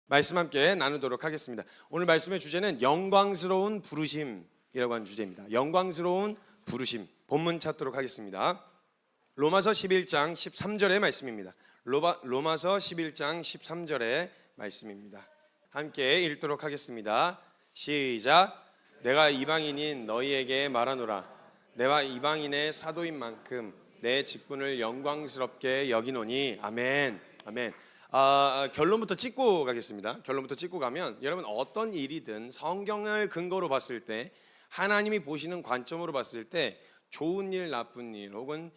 말씀 함께 나누도록 하겠습니다. 오늘 말씀의 주제는 영광스러운 부르심이라고 하는 주제입니다. 영광스러운 부르심. 본문 찾도록 하겠습니다. 로마서 11장 13절의 말씀입니다. 로마서 11장 13절의 말씀입니다. 함께 읽도록 하겠습니다. 시작. 내가 이방인인 너희에게 말하노라. 내가 이방인의 사도인 만큼 내 직분을 영광스럽게 여기노니. 아멘. 아멘. 결론부터 찍고 가겠습니다. 결론부터 찍고 가면 여러분 어떤 일이든 성경을 근거로 봤을 때 하나님이 보시는 관점으로 봤을 때 좋은 일, 나쁜 일 혹은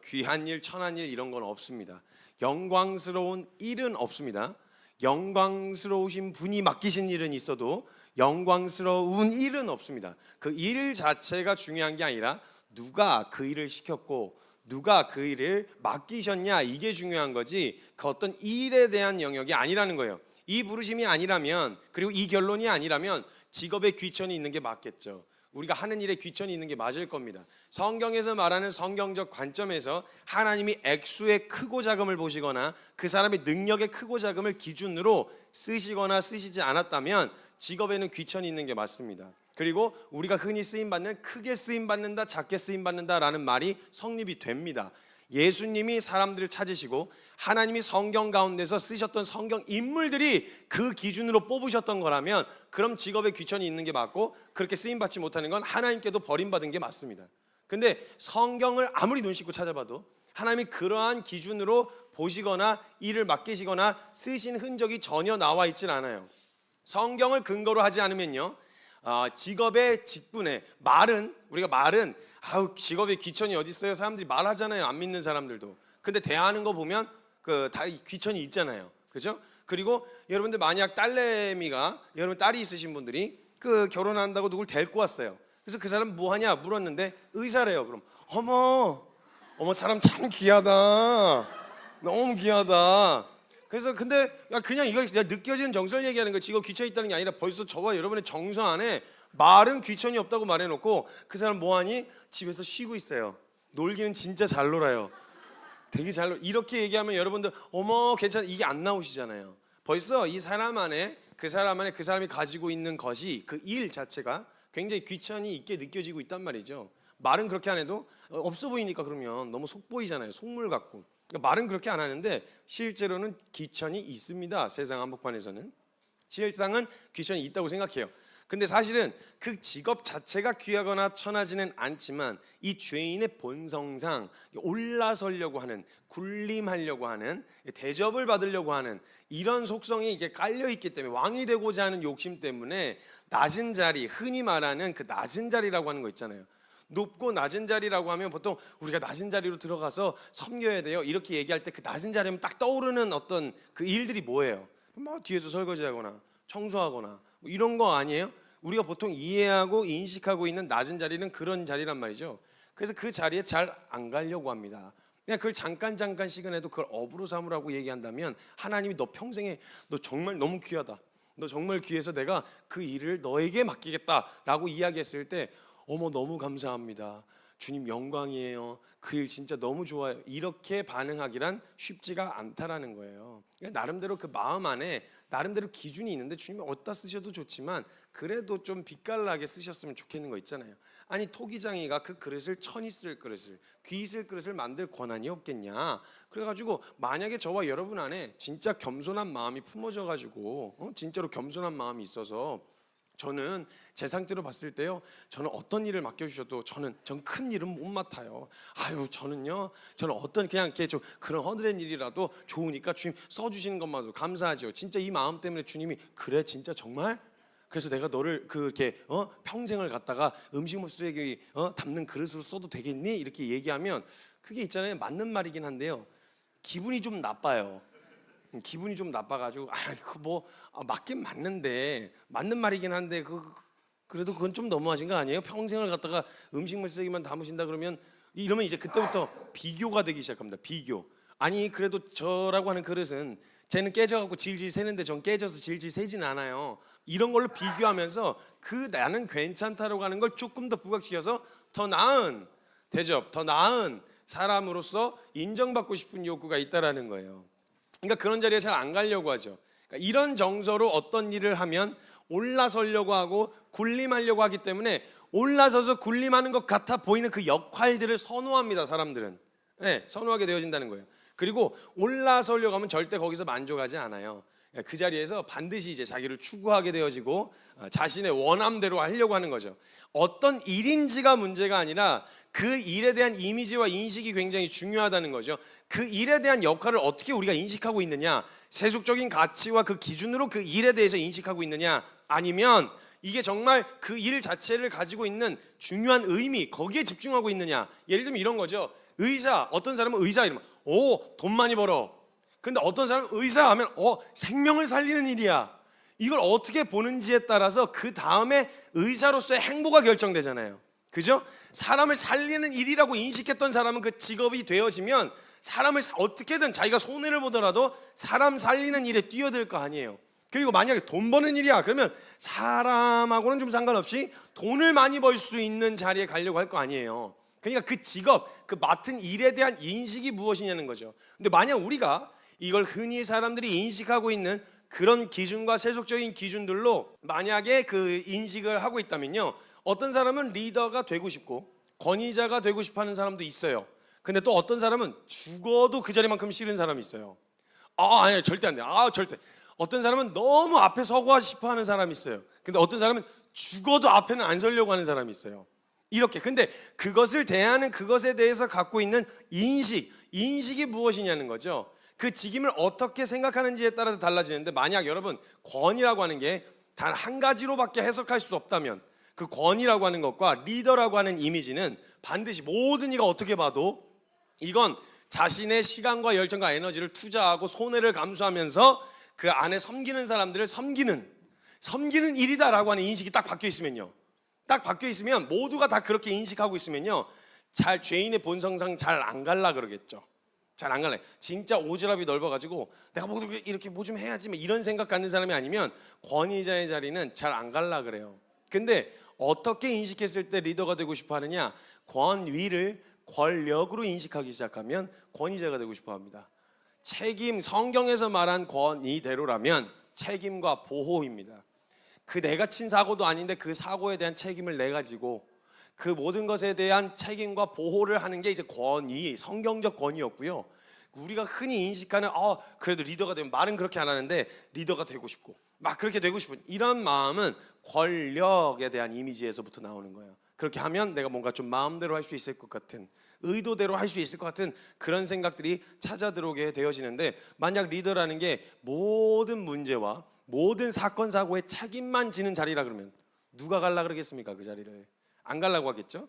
귀한 일, 천한 일 이런 건 없습니다. 영광스러운 일은 없습니다. 영광스러우신 분이 맡기신 일은 있어도 영광스러운 일은 없습니다. 그 일 자체가 중요한 게 아니라 누가 그 일을 시켰고 누가 그 일을 맡기셨냐, 이게 중요한 거지 그 어떤 일에 대한 영역이 아니라는 거예요. 이 부르심이 아니라면, 그리고 이 결론이 아니라면 직업에 귀천이 있는 게 맞겠죠. 우리가 하는 일에 귀천이 있는 게 맞을 겁니다. 성경에서 말하는 성경적 관점에서 하나님이 액수의 크고 작음을 보시거나 그 사람의 능력의 크고 작음을 기준으로 쓰시거나 쓰시지 않았다면 직업에는 귀천이 있는 게 맞습니다. 그리고 우리가 흔히 쓰임받는 크게 쓰임받는다, 작게 쓰임받는다라는 말이 성립이 됩니다. 예수님이 사람들을 찾으시고 하나님이 성경 가운데서 쓰셨던 성경 인물들이 그 기준으로 뽑으셨던 거라면 그럼 직업에 귀천이 있는 게 맞고 그렇게 쓰임받지 못하는 건 하나님께도 버림받은 게 맞습니다. 근데 성경을 아무리 눈 씻고 찾아봐도 하나님이 그러한 기준으로 보시거나 일을 맡기시거나 쓰신 흔적이 전혀 나와 있질 않아요. 성경을 근거로 하지 않으면요, 직업의 직분에 우리가 말은 직업에 귀천이 어디 있어요? 사람들이 말하잖아요. 안 믿는 사람들도. 근데 대하는 거 보면 다 귀천이 있잖아요. 그죠? 그리고 여러분들 만약 여러분 딸이 있으신 분들이 결혼한다고 누굴 데리고 왔어요. 그래서 그 사람 뭐 하냐 물었는데 의사래요. 그럼 어머 사람 참 귀하다. 너무 귀하다. 그래서 근데 그냥 이거 느껴지는 정서를 얘기하는 거예요. 직업 귀천이 있다는 게 아니라 벌써 저와 여러분의 정서 안에 말은 귀천이 없다고 말해놓고 그 사람 뭐하니? 집에서 쉬고 있어요. 놀기는 진짜 잘 놀아요. 되게 잘 놀아. 이렇게 얘기하면 여러분들 어머 괜찮아, 이게 안 나오시잖아요. 벌써 이 사람 안에 그 사람이 가지고 있는 것이, 그 일 자체가 굉장히 귀천이 있게 느껴지고 있단 말이죠. 말은 그렇게 안 해도 없어 보이니까 그러면 너무 속 보이잖아요. 속물 같고. 그러니까 말은 그렇게 안 하는데 실제로는 귀천이 있습니다. 세상 한복판에서는 실상은 귀천이 있다고 생각해요. 근데 사실은 그 직업 자체가 귀하거나 천하지는 않지만 이 죄인의 본성상 올라서려고 하는, 군림하려고 하는, 대접을 받으려고 하는 이런 속성이 이게 깔려 있기 때문에, 왕이 되고자 하는 욕심 때문에 낮은 자리, 흔히 말하는 그 낮은 자리라고 하는 거 있잖아요. 높고 낮은 자리라고 하면 보통 우리가 낮은 자리로 들어가서 섬겨야 돼요, 이렇게 얘기할 때 그 낮은 자리면 딱 떠오르는 어떤 그 일들이 뭐예요? 뒤에서 설거지하거나 청소하거나 뭐 이런 거 아니에요? 우리가 보통 이해하고 인식하고 있는 낮은 자리는 그런 자리란 말이죠. 그래서 그 자리에 잘 안 가려고 합니다. 그냥 그걸 잠깐 시간에도 그걸 업으로 삼으라고 얘기한다면 하나님이 너 평생에 너 정말 너무 귀하다, 너 정말 귀해서 내가 그 일을 너에게 맡기겠다라고 이야기했을 때 어머 너무 감사합니다, 주님 영광이에요, 그 일 진짜 너무 좋아요, 이렇게 반응하기란 쉽지가 않다라는 거예요. 그러니까 나름대로 그 마음 안에 나름대로 기준이 있는데 주님이 어디다 쓰셔도 좋지만 그래도 좀 빛깔나게 쓰셨으면 좋겠는 거 있잖아요. 아니 토기장이가 그 그릇을 천이 쓸 그릇을, 귀 쓸 그릇을 만들 권한이 없겠냐. 그래가지고 만약에 저와 여러분 안에 진짜 겸손한 마음이 품어져 가지고 진짜로 겸손한 마음이 있어서 저는 제 상태로 봤을 때요, 저는 어떤 일을 맡겨주셔도 전 큰 일은 못 맡아요. 저는 어떤 그냥 이렇게 좀 그런 허드렛 일이라도 좋으니까 주님 써주시는 것만으로 감사하죠. 진짜 이 마음 때문에 주님이 그래 진짜 정말? 그래서 내가 너를 그렇게 평생을 갖다가 음식물 쓰레기 담는 그릇으로 써도 되겠니? 이렇게 얘기하면 그게 있잖아요, 맞는 말이긴 한데요, 기분이 좀 나빠요. 기분이 좀 나빠가지고 맞긴 맞는데, 맞는 말이긴 한데 그래도 그건 좀 너무하신 거 아니에요? 평생을 갖다가 음식물 쓰레기만 담으신다 그러면, 이러면 이제 그때부터 비교가 되기 시작합니다. 비교. 아니 그래도 저라고 하는 그릇은 쟤는 깨져갖고 질질 새는데 전 깨져서 질질 새진 않아요. 이런 걸로 비교하면서 나는 괜찮다라고 하는 걸 조금 더 부각시켜서 더 나은 대접, 더 나은 사람으로서 인정받고 싶은 욕구가 있다라는 거예요. 그러니까 그런 자리에 잘 안 가려고 하죠. 그러니까 이런 정서로 어떤 일을 하면 올라서려고 하고 군림하려고 하기 때문에 올라서서 군림하는 것 같아 보이는 그 역할들을 선호합니다. 사람들은. 네, 선호하게 되어진다는 거예요. 그리고 올라서려고 하면 절대 거기서 만족하지 않아요. 그 자리에서 반드시 이제 자기를 추구하게 되어지고 자신의 원함대로 하려고 하는 거죠. 어떤 일인지가 문제가 아니라 그 일에 대한 이미지와 인식이 굉장히 중요하다는 거죠. 그 일에 대한 역할을 어떻게 우리가 인식하고 있느냐, 세속적인 가치와 그 기준으로 그 일에 대해서 인식하고 있느냐, 아니면 이게 정말 그 일 자체를 가지고 있는 중요한 의미, 거기에 집중하고 있느냐. 예를 들면 이런 거죠. 의사, 어떤 사람은 의사 이러면 돈 많이 벌어. 근데 어떤 사람은 의사 하면 생명을 살리는 일이야. 이걸 어떻게 보는지에 따라서 그 다음에 의사로서의 행보가 결정되잖아요. 그죠? 사람을 살리는 일이라고 인식했던 사람은 그 직업이 되어지면 사람을 어떻게든 자기가 손해를 보더라도 사람 살리는 일에 뛰어들 거 아니에요. 그리고 만약에 돈 버는 일이야 그러면 사람하고는 좀 상관없이 돈을 많이 벌 수 있는 자리에 가려고 할 거 아니에요. 그러니까 그 직업, 그 맡은 일에 대한 인식이 무엇이냐는 거죠. 근데 만약 우리가 이걸 흔히 사람들이 인식하고 있는 그런 기준과 세속적인 기준들로 만약에 그 인식을 하고 있다면요, 어떤 사람은 리더가 되고 싶고 권위자가 되고 싶어 하는 사람도 있어요. 근데 또 어떤 사람은 죽어도 그 자리만큼 싫은 사람이 있어요. 아니 절대 안 돼. 절대. 어떤 사람은 너무 앞에 서고 싶어 하는 사람이 있어요. 근데 어떤 사람은 죽어도 앞에는 안 서려고 하는 사람이 있어요. 이렇게. 근데 그것을 대하는 그것에 대해서 갖고 있는 인식이 무엇이냐는 거죠. 그 직임을 어떻게 생각하는지에 따라서 달라지는데, 만약 여러분 권위라고 하는 게 단 한 가지로밖에 해석할 수 없다면 그 권위라고 하는 것과 리더라고 하는 이미지는 반드시 모든 이가 어떻게 봐도 이건 자신의 시간과 열정과 에너지를 투자하고 손해를 감수하면서 그 안에 섬기는 사람들을 섬기는 일이다라고 하는 인식이 딱 박혀 있으면 모두가 다 그렇게 인식하고 있으면요, 잘 죄인의 본성상 잘 안 갈라 그러겠죠. 잘 안 갈래. 진짜 오지랖이 넓어가지고 내가 뭐 이렇게 뭐 좀 해야지 이런 생각 갖는 사람이 아니면 권위자의 자리는 잘 안 갈라 그래요. 근데 어떻게 인식했을 때 리더가 되고 싶어 하느냐? 권위를 권력으로 인식하기 시작하면 권위자가 되고 싶어 합니다. 책임, 성경에서 말한 권위대로라면 책임과 보호입니다. 그 내가 친 사고도 아닌데 그 사고에 대한 책임을 내가 지고 그 모든 것에 대한 책임과 보호를 하는 게 이제 권위, 성경적 권위였고요. 우리가 흔히 인식하는 그래도 리더가 되면 말은 그렇게 안 하는데 리더가 되고 싶고 막 그렇게 되고 싶은 이런 마음은 권력에 대한 이미지에서부터 나오는 거예요. 그렇게 하면 내가 뭔가 좀 마음대로 할 수 있을 것 같은, 의도대로 할 수 있을 것 같은 그런 생각들이 찾아 들어오게 되어지는데, 만약 리더라는 게 모든 문제와 모든 사건 사고에 책임만 지는 자리라 그러면 누가 갈라 그러겠습니까? 그 자리를 안 가려고 하겠죠.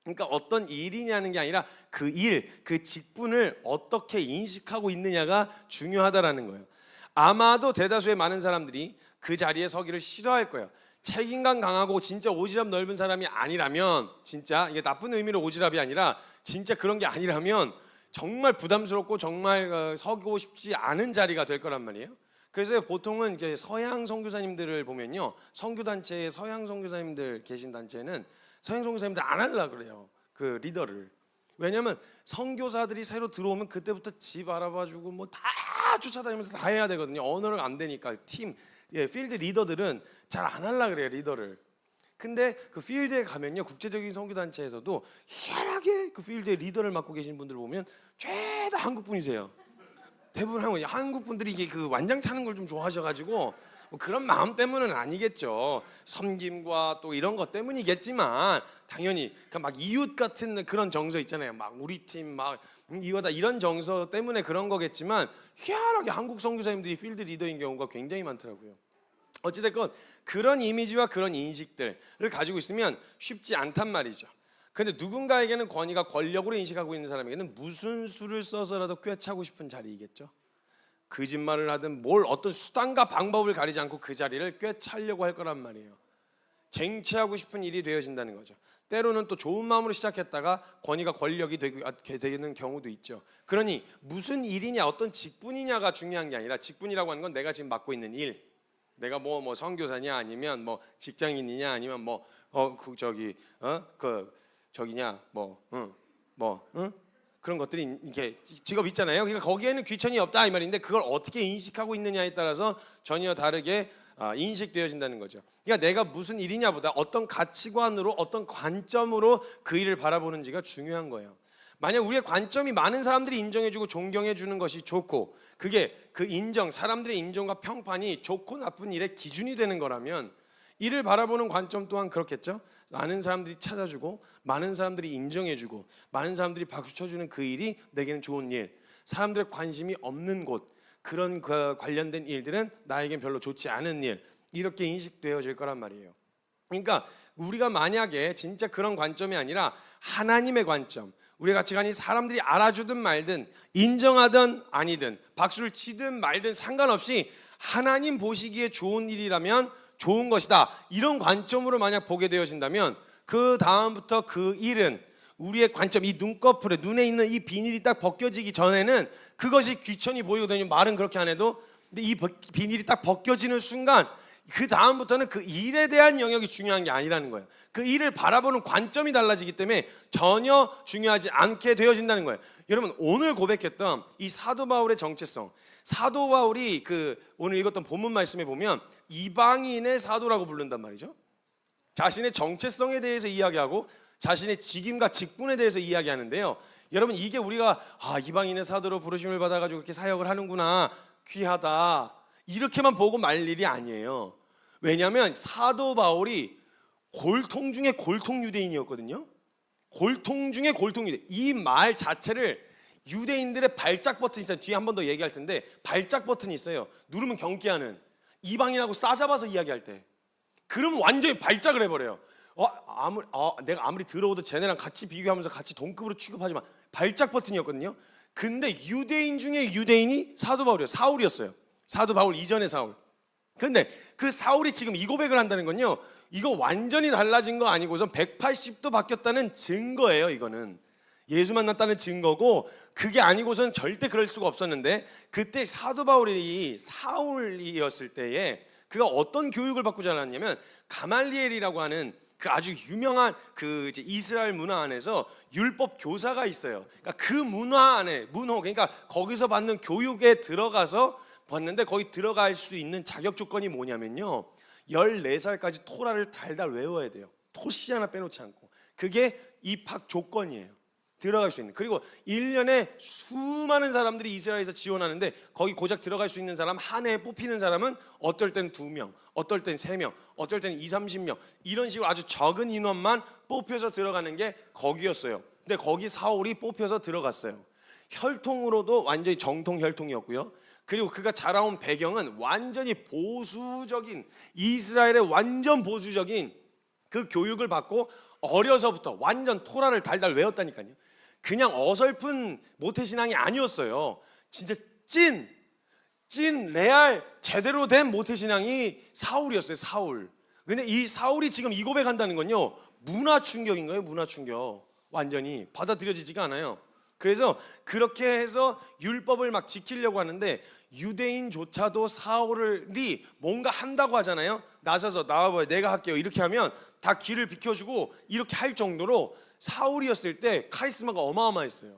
그러니까 어떤 일이냐는 게 아니라 그 일, 그 직분을 어떻게 인식하고 있느냐가 중요하다라는 거예요. 아마도 대다수의 많은 사람들이 그 자리에 서기를 싫어할 거예요. 책임감 강하고 진짜 오지랖 넓은 사람이 아니라면, 진짜 이게 나쁜 의미로 오지랖이 아니라 진짜 그런 게 아니라면 정말 부담스럽고 정말 서고 싶지 않은 자리가 될 거란 말이에요. 그래서 보통은 이제 서양 선교사님들을 보면요, 선교단체에 서양 선교사님들 계신 단체는 서양 선교사님들 안 하려고 그래요, 그 리더를. 왜냐하면 선교사들이 새로 들어오면 그때부터 집 알아봐주고 뭐 다 쫓아다니면서 다 해야 되거든요. 언어가 안 되니까 필드 리더들은 잘 안 하려고 그래요, 리더를. 근데 그 필드에 가면요, 국제적인 선교단체에서도 희한하게 그 필드의 리더를 맡고 계신 분들 보면 죄다 한국 분이세요. 대부분 한국 분들이 이게 그 완장 차는 걸 좀 좋아하셔가지고 뭐 그런 마음 때문은 아니겠죠. 섬김과 또 이런 것 때문이겠지만 당연히 막 이웃 같은 그런 정서 있잖아요. 막 우리 팀 막 이거다 이런 정서 때문에 그런 거겠지만 희한하게 한국 선교사님들이 필드 리더인 경우가 굉장히 많더라고요. 어찌됐건 그런 이미지와 그런 인식들을 가지고 있으면 쉽지 않단 말이죠. 근데 누군가에게는 권위가 권력으로 인식하고 있는 사람에게는 무슨 수를 써서라도 꿰차고 싶은 자리이겠죠. 거짓말을 하든 어떤 수단과 방법을 가리지 않고 그 자리를 꿰차려고 할 거란 말이에요. 쟁취하고 싶은 일이 되어진다는 거죠. 때로는 또 좋은 마음으로 시작했다가 권위가 권력이 되는 경우도 있죠. 그러니 무슨 일이냐, 어떤 직분이냐가 중요한 게 아니라, 직분이라고 하는 건 내가 지금 맡고 있는 일, 내가 뭐 선교사냐 아니면 뭐 직장인이냐 아니면 그런 것들이 이게 직업 있잖아요. 그러니까 거기에는 귀천이 없다 이 말인데 그걸 어떻게 인식하고 있느냐에 따라서 전혀 다르게 인식되어진다는 거죠. 그러니까 내가 무슨 일이냐보다 어떤 가치관으로 어떤 관점으로 그 일을 바라보는지가 중요한 거예요. 만약 우리의 관점이 많은 사람들이 인정해주고 존경해주는 것이 좋고 그게 그 인정, 사람들의 인정과 평판이 좋고 나쁜 일의 기준이 되는 거라면 이를 바라보는 관점 또한 그렇겠죠. 많은 사람들이 찾아주고 많은 사람들이 인정해주고 많은 사람들이 박수 쳐주는 그 일이 내게는 좋은 일, 사람들의 관심이 없는 곳, 그런 관련된 일들은 나에겐 별로 좋지 않은 일, 이렇게 인식되어질 거란 말이에요. 그러니까 우리가 만약에 진짜 그런 관점이 아니라 하나님의 관점, 우리의 가치관이 사람들이 알아주든 말든 인정하든 아니든 박수를 치든 말든 상관없이 하나님 보시기에 좋은 일이라면 좋은 것이다, 이런 관점으로 만약 보게 되어진다면 그 다음부터 그 일은 우리의 관점, 이 눈꺼풀에 눈에 있는 이 비닐이 딱 벗겨지기 전에는 그것이 귀천이 보이거든요. 말은 그렇게 안 해도. 근데 이 비닐이 딱 벗겨지는 순간 그 다음부터는 그 일에 대한 영역이 중요한 게 아니라는 거예요. 그 일을 바라보는 관점이 달라지기 때문에 전혀 중요하지 않게 되어진다는 거예요. 여러분, 오늘 고백했던 이 사도 바울의 정체성, 사도 바울이 그 오늘 읽었던 본문 말씀에 보면 이방인의 사도라고 부른단 말이죠. 자신의 정체성에 대해서 이야기하고 자신의 직임과 직분에 대해서 이야기하는데요. 여러분, 이게 우리가 이방인의 사도로 부르심을 받아가지고 그렇게 사역을 하는구나, 귀하다, 이렇게만 보고 말 일이 아니에요. 왜냐하면 사도 바울이 골통 중에 골통 유대인이었거든요. 골통 중에 골통 유대. 이 말 자체를 유대인들의 발작 버튼이 있어요. 뒤에 한 번 더 얘기할 텐데 발작 버튼이 있어요. 누르면 경계하는, 이방인하고 싸잡아서 이야기할 때 그러면 완전히 발작을 해버려요. 내가 아무리 들어오도 쟤네랑 같이 비교하면서 같이 동급으로 취급하지만 발작 버튼이었거든요. 근데 유대인 중에 유대인이 사도 바울이에요. 사울이었어요. 사도 바울 이전의 사울. 근데 그 사울이 지금 이 고백을 한다는 건요, 이거 완전히 달라진 거 아니고선 180도 바뀌었다는 증거예요. 이거는 예수 만났다는 증거고, 그게 아니고선 절대 그럴 수가 없었는데, 그때 사도 바울이 사울이었을 때에 그가 어떤 교육을 받고 자랐냐면 가말리엘이라고 하는 그 아주 유명한 그 이제 이스라엘 문화 안에서 율법 교사가 있어요. 그러니까 그 문화 안에 그러니까 거기서 받는 교육에 들어가서 봤는데, 거기 들어갈 수 있는 자격 조건이 뭐냐면요, 14살까지 토라를 달달 외워야 돼요. 토시 하나 빼놓지 않고. 그게 입학 조건이에요. 들어갈 수 있는. 그리고 1년에 수많은 사람들이 이스라엘에서 지원하는데 거기 고작 들어갈 수 있는 사람, 한 해에 뽑히는 사람은 어떨 땐 2명, 어떨 땐 3명, 어떨 땐 20-30명, 이런 식으로 아주 적은 인원만 뽑혀서 들어가는 게 거기였어요. 근데 거기 사울이 뽑혀서 들어갔어요. 혈통으로도 완전히 정통 혈통이었고요. 그리고 그가 자라온 배경은 완전히 보수적인, 이스라엘의 완전 보수적인 그 교육을 받고 어려서부터 완전 토라를 달달 외웠다니까요. 그냥 어설픈 모태신앙이 아니었어요. 진짜 찐 레알 제대로 된 모태신앙이 사울이었어요. 사울. 근데 이 사울이 지금 이 고백한다는 건요, 문화 충격인 거예요. 문화 충격. 완전히 받아들여지지가 않아요. 그래서 그렇게 해서 율법을 막 지키려고 하는데, 유대인조차도 사울이 뭔가 한다고 하잖아요. 나서서 나와봐요, 내가 할게요, 이렇게 하면 다 길을 비켜주고 이렇게 할 정도로 사울이었을 때 카리스마가 어마어마했어요.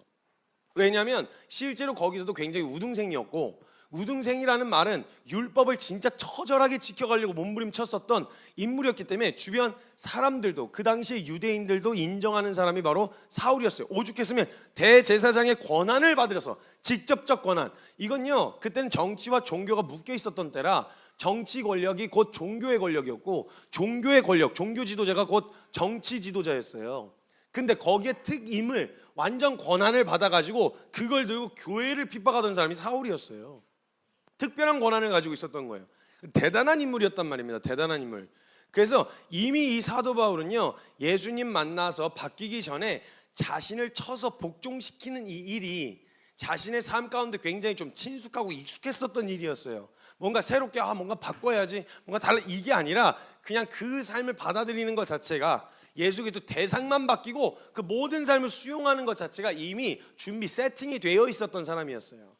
왜냐하면 실제로 거기서도 굉장히 우등생이었고, 우등생이라는 말은 율법을 진짜 처절하게 지켜가려고 몸부림쳤었던 인물이었기 때문에 주변 사람들도, 그 당시에 유대인들도 인정하는 사람이 바로 사울이었어요. 오죽했으면 대제사장의 권한을 받으셔서, 직접적 권한, 이건요 그때는 정치와 종교가 묶여 있었던 때라 정치 권력이 곧 종교의 권력이었고, 종교의 권력, 종교 지도자가 곧 정치 지도자였어요. 근데 거기에 특임을, 완전 권한을 받아가지고 그걸 들고 교회를 핍박하던 사람이 사울이었어요. 특별한 권한을 가지고 있었던 거예요. 대단한 인물이었단 말입니다. 대단한 인물. 그래서 이미 이 사도 바울은요, 예수님 만나서 바뀌기 전에 자신을 쳐서 복종시키는 이 일이 자신의 삶 가운데 굉장히 좀 친숙하고 익숙했었던 일이었어요. 뭔가 새롭게 뭔가 바꿔야지, 뭔가 달라, 이게 아니라 그냥 그 삶을 받아들이는 것 자체가, 예수 그리스도 대상만 바뀌고 그 모든 삶을 수용하는 것 자체가 이미 준비 세팅이 되어 있었던 사람이었어요.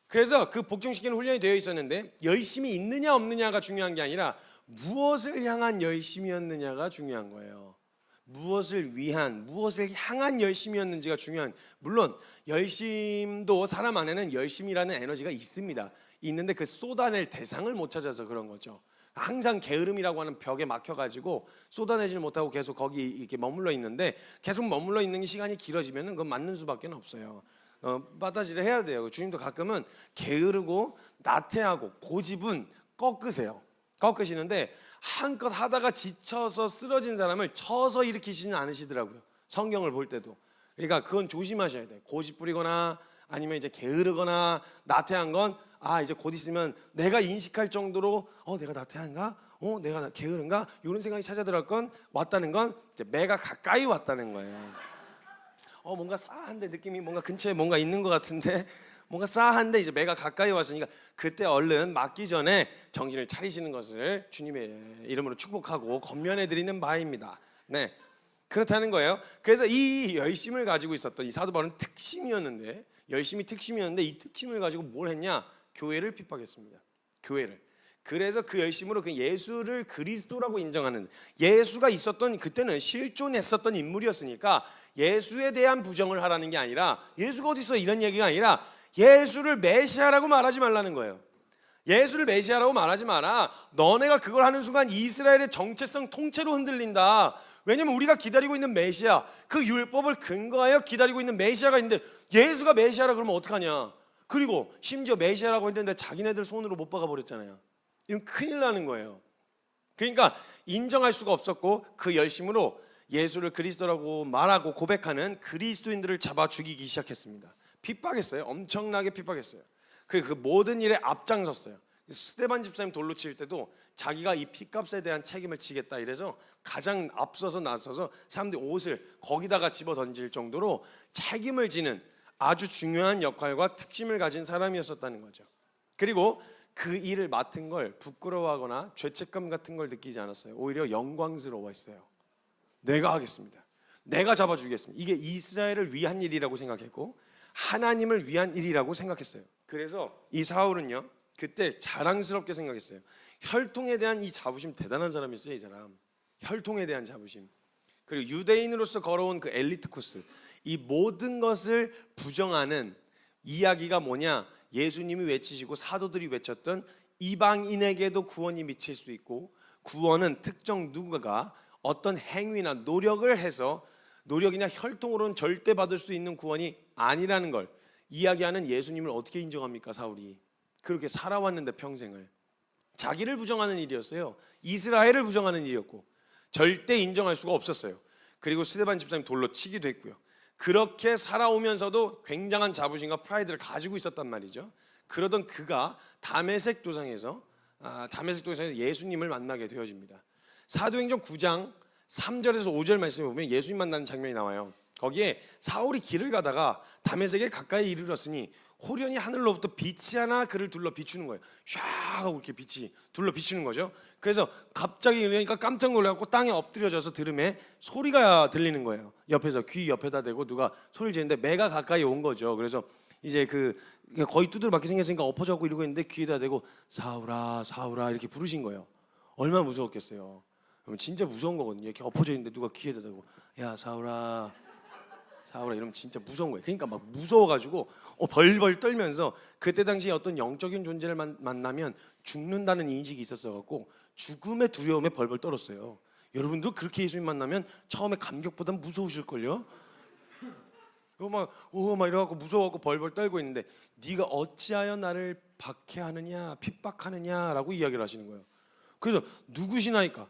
그래서 그 복종시키는 훈련이 되어 있었는데, 열심히 있느냐 없느냐가 중요한 게 아니라 무엇을 향한 열심이었느냐가 중요한 거예요. 무엇을 위한, 무엇을 향한 열심이었는지가 중요한. 물론 열심도 사람 안에는 열심이라는 에너지가 있습니다. 있는데 그 쏟아낼 대상을 못 찾아서 그런 거죠. 항상 게으름이라고 하는 벽에 막혀가지고 쏟아내질 못하고 계속 거기 이렇게 머물러 있는데, 계속 머물러 있는 시간이 길어지면 그건 맞는 수밖에 없어요. 빠따지를 해야 돼요. 주님도 가끔은 게으르고 나태하고 고집은 꺾으시는데 한껏 하다가 지쳐서 쓰러진 사람을 쳐서 일으키지는 않으시더라고요. 성경을 볼 때도. 그러니까 그건 조심하셔야 돼요. 고집 부리거나 아니면 이제 게으르거나 나태한 건 이제 곧 있으면 내가 인식할 정도로 내가 나태한가? 내가 게으른가? 이런 생각이 찾아들었 건 왔다는 건 이제 매가 가까이 왔다는 거예요. 뭔가 싸한데 느낌이 뭔가 근처에 뭔가 있는 것 같은데 뭔가 싸한데 이제 매가 가까이 왔으니까 그때 얼른 맞기 전에 정신을 차리시는 것을 주님의 이름으로 축복하고 권면해 드리는 바입니다. 네, 그렇다는 거예요. 그래서 이 열심을 가지고 있었던 이 사도 바울은 특심이었는데, 열심이 특심이었는데 이 특심을 가지고 뭘 했냐? 교회를 핍박했습니다. 교회를. 그래서 그 열심으로 그 예수를 그리스도라고 인정하는, 예수가 있었던 그때는 실존했었던 인물이었으니까 예수에 대한 부정을 하라는 게 아니라, 예수가 어디 있어 이런 얘기가 아니라 예수를 메시아라고 말하지 말라는 거예요. 예수를 메시아라고 말하지 마라. 너네가 그걸 하는 순간 이스라엘의 정체성 통째로 흔들린다. 왜냐면 우리가 기다리고 있는 메시아, 그 율법을 근거하여 기다리고 있는 메시아가 있는데 예수가 메시아라 그러면 어떡하냐. 그리고 심지어 메시아라고 했는데 자기네들 손으로 못 박아버렸잖아요. 이건 큰일 나는 거예요. 그러니까 인정할 수가 없었고 그 열심으로 예수를 그리스도라고 말하고 고백하는 그리스도인들을 잡아 죽이기 시작했습니다. 핍박했어요. 엄청나게 핍박했어요. 그리고 그 모든 일에 앞장섰어요. 스데반 집사님 돌로 칠 때도 자기가 이 피값에 대한 책임을 지겠다 이래서 가장 앞서서 나서서 사람들이 옷을 거기다가 집어 던질 정도로 책임을 지는 아주 중요한 역할과 특심을 가진 사람이었었다는 거죠. 그리고 그 일을 맡은 걸 부끄러워하거나 죄책감 같은 걸 느끼지 않았어요. 오히려 영광스러워했어요. 내가 하겠습니다. 내가 잡아주겠습니다. 이게 이스라엘을 위한 일이라고 생각했고 하나님을 위한 일이라고 생각했어요. 그래서 이 사울은요, 그때 자랑스럽게 생각했어요. 혈통에 대한 이 자부심, 대단한 사람이었어요. 이 사람 혈통에 대한 자부심, 그리고 유대인으로서 걸어온 그 엘리트 코스, 이 모든 것을 부정하는 이야기가 뭐냐? 예수님이 외치시고 사도들이 외쳤던 이방인에게도 구원이 미칠 수 있고, 구원은 특정 누군가가 어떤 행위나 노력을 해서, 노력이나 혈통으로는 절대 받을 수 있는 구원이 아니라는 걸 이야기하는 예수님을 어떻게 인정합니까? 사울이 그렇게 살아왔는데 평생을 자기를 부정하는 일이었어요. 이스라엘을 부정하는 일이었고 절대 인정할 수가 없었어요. 그리고 스데반 집사님 돌로 치기도 했고요. 그렇게 살아오면서도 굉장한 자부심과 프라이드를 가지고 있었단 말이죠. 그러던 그가 다메섹 도상에서 예수님을 만나게 되어집니다. 사도행전 9장 3절에서 5절 말씀에 보면 예수님 만나는 장면이 나와요. 거기에 사울이 길을 가다가 다메섹에 가까이 이르렀으니 호련히 하늘로부터 빛이 하나 그를 둘러 비추는 거예요. 샤 하고 이렇게 빛이 둘러 비추는 거죠. 그래서 갑자기 그러니까 깜짝 놀라고 땅에 엎드려져서 들음에 소리가 들리는 거예요. 옆에서 귀 옆에다 대고 누가 소리를 지르는데 매가 가까이 온 거죠. 그래서 이제 거의 두들박게 생겼으니까 엎어져갖고 이러고 있는데 귀에다 대고 사울아 사울아 이렇게 부르신 거예요. 얼마나 무서웠겠어요. 그럼 진짜 무서운 거거든요. 이렇게 엎어져 있는데 누가 귀에다 대고 야 사울아 사울아 이러면 진짜 무서운 거예요. 그러니까 막 무서워가지고 벌벌 떨면서, 그때 당시에 어떤 영적인 존재를 만나면 죽는다는 인식이 있었어갖고 죽음의 두려움에 벌벌 떨었어요. 여러분도 그렇게 예수님 만나면 처음에 감격보다 무서우실걸요? 막 이래갖고 무서워갖고 벌벌 떨고 있는데 네가 어찌하여 나를 박해하느냐 핍박하느냐라고 이야기를 하시는 거예요. 그래서 누구시나이까?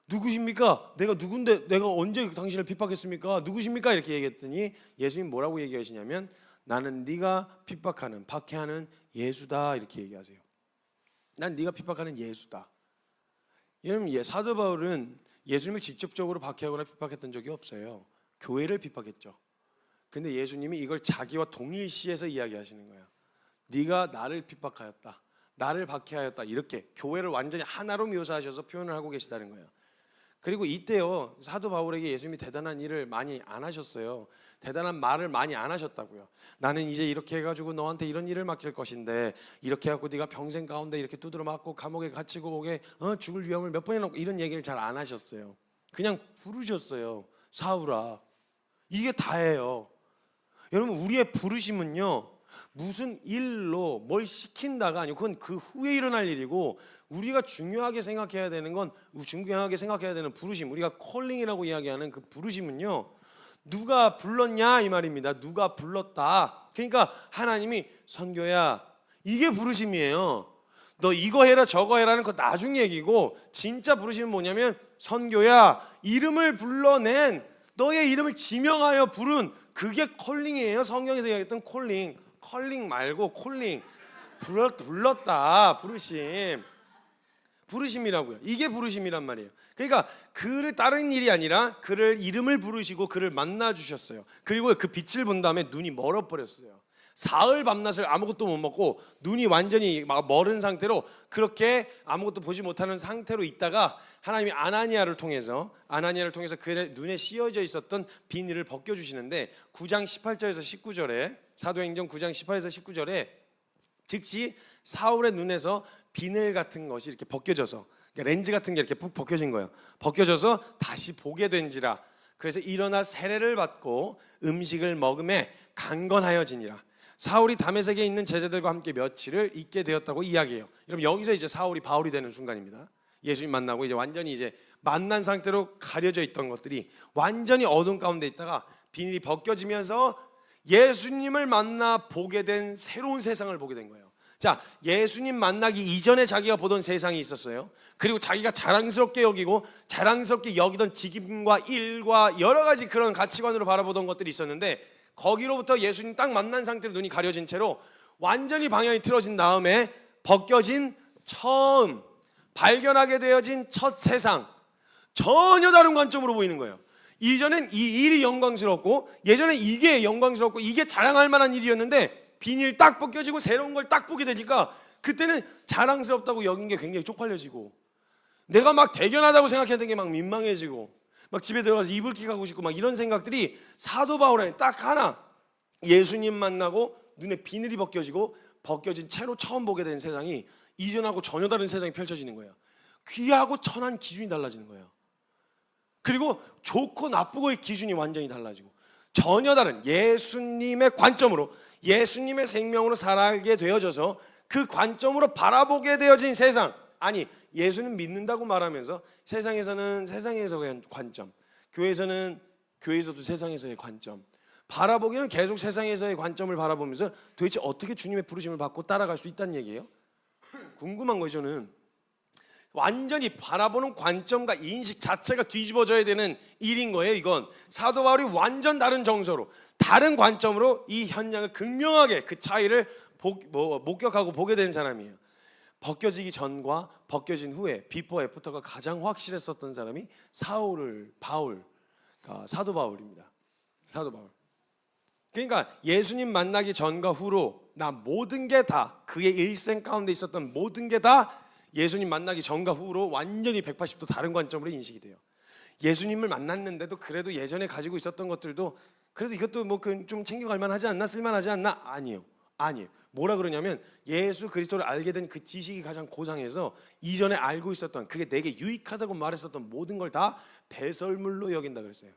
누구십니까? 내가 누군데 내가 언제 당신을 핍박했습니까? 누구십니까? 이렇게 얘기했더니 예수님 뭐라고 얘기하시냐면 나는 네가 핍박하는 박해하는 예수다 이렇게 얘기하세요. 난 네가 핍박하는 예수다. 여러분 사도 바울은 예수님을 직접적으로 박해하거나 핍박했던 적이 없어요. 교회를 핍박했죠. 근데 예수님이 이걸 자기와 동일시해서 이야기하시는 거예요. 네가 나를 핍박하였다, 나를 박해하였다, 이렇게 교회를 완전히 하나로 묘사하셔서 표현을 하고 계시다는 거예요. 그리고 이때요 사도 바울에게 예수님이 대단한 일을 많이 안 하셨어요. 대단한 말을 많이 안 하셨다고요. 나는 이제 이렇게 해가지고 너한테 이런 일을 맡길 것인데 이렇게 해갖고 네가 평생 가운데 이렇게 두드러 맞고 감옥에 갇히고 오게 죽을 위험을 몇 번이나 놓고 이런 얘기를 잘 안 하셨어요. 그냥 부르셨어요. 사울아. 이게 다예요. 여러분, 우리의 부르심은요, 무슨 일로 뭘 시킨다가 아니고 그건 그 후에 일어날 일이고, 우리가 중요하게 생각해야 되는 건, 중요하게 생각해야 되는 부르심, 우리가 콜링이라고 이야기하는 그 부르심은요, 누가 불렀냐 이 말입니다. 누가 불렀다. 그러니까 하나님이 선교야, 이게 부르심이에요. 너 이거 해라 저거 해라는 거 나중 얘기고, 진짜 부르심은 뭐냐면 선교야, 이름을 불러낸, 너의 이름을 지명하여 부른, 그게 콜링이에요. 성경에서 이야기했던 콜링. 컬링 말고 콜링. 불렀다. 부르심이라고요. 이게 부르심이란 말이에요. 그러니까 그를 다른 일이 아니라 그를 이름을 부르시고 그를 만나 주셨어요. 그리고 그 빛을 본 다음에 눈이 멀어버렸어요. 사흘 밤낮을 아무것도 못 먹고 눈이 완전히 막 멀은 상태로, 그렇게 아무것도 보지 못하는 상태로 있다가 하나님이 아나니아를 통해서 그의 눈에 씌어져 있었던 비닐을 벗겨주시는데, 9장 18절에서 19절에, 사도행전 9장 18에서 19절에 즉시 사울의 눈에서 비늘 같은 것이 이렇게 벗겨져서, 그러니까 렌즈 같은 게 이렇게 푹 벗겨진 거예요. 벗겨져서 다시 보게 된지라. 그래서 일어나 세례를 받고 음식을 먹음에 강건하여지니라. 사울이 다메섹에 있는 제자들과 함께 며칠을 있게 되었다고 이야기해요. 여러분, 여기서 이제 사울이 바울이 되는 순간입니다. 예수님 만나고 이제 완전히 이제 만난 상태로 가려져 있던 것들이 완전히 어둠 가운데 있다가 비닐이 벗겨지면서 예수님을 만나 보게 된 새로운 세상을 보게 된 거예요. 자, 예수님 만나기 이전에 자기가 보던 세상이 있었어요. 그리고 자기가 자랑스럽게 여기고 자랑스럽게 여기던 직임과 일과 여러 가지 그런 가치관으로 바라보던 것들이 있었는데, 거기로부터 예수님 딱 만난 상태로 눈이 가려진 채로 완전히 방향이 틀어진 다음에 벗겨진 처음 발견하게 되어진 첫 세상, 전혀 다른 관점으로 보이는 거예요. 이전엔 이 일이 영광스럽고, 예전엔 이게 영광스럽고 이게 자랑할 만한 일이었는데, 비닐 딱 벗겨지고 새로운 걸 딱 보게 되니까 그때는 자랑스럽다고 여긴 게 굉장히 쪽팔려지고, 내가 막 대견하다고 생각했던 게 막 민망해지고, 막 집에 들어가서 이불킥 하고 싶고, 막 이런 생각들이 사도 바울에 딱 하나, 예수님 만나고 눈에 비늘이 벗겨지고 벗겨진 채로 처음 보게 된 세상이 이전하고 전혀 다른 세상이 펼쳐지는 거예요. 귀하고 천한 기준이 달라지는 거예요. 그리고 좋고 나쁘고의 기준이 완전히 달라지고, 전혀 다른 예수님의 관점으로, 예수님의 생명으로 살아가게 되어져서 그 관점으로 바라보게 되어진 세상. 아니, 예수는 믿는다고 말하면서 세상에서는 세상에서의 관점, 교회에서는 교회에서도 세상에서의 관점, 바라보기는 계속 세상에서의 관점을 바라보면서 도대체 어떻게 주님의 부르심을 받고 따라갈 수 있다는 얘기예요? 궁금한 거죠. 저는 완전히 바라보는 관점과 인식 자체가 뒤집어져야 되는 일인 거예요. 이건 사도 바울이 완전 다른 정서로, 다른 관점으로 이 현장을 극명하게 그 차이를 목격하고 보게 된 사람이에요. 벗겨지기 전과 벗겨진 후에, 비포 애프터가 가장 확실했었던 사람이 사도 바울입니다. 사도 바울. 그러니까 예수님 만나기 전과 후로 나 모든 게 다, 그의 일생 가운데 있었던 모든 게 다 예수님 만나기 전과 후로 완전히 180도 다른 관점으로 인식이 돼요. 예수님을 만났는데도 그래도 예전에 가지고 있었던 것들도 그래도 이것도 뭐 좀 챙겨갈 만하지 않나, 쓸만하지 않나? 아니에요. 뭐라 그러냐면 예수 그리스도를 알게 된 그 지식이 가장 고상해서 이전에 알고 있었던, 그게 내게 유익하다고 말했었던 모든 걸 다 배설물로 여긴다 그랬어요.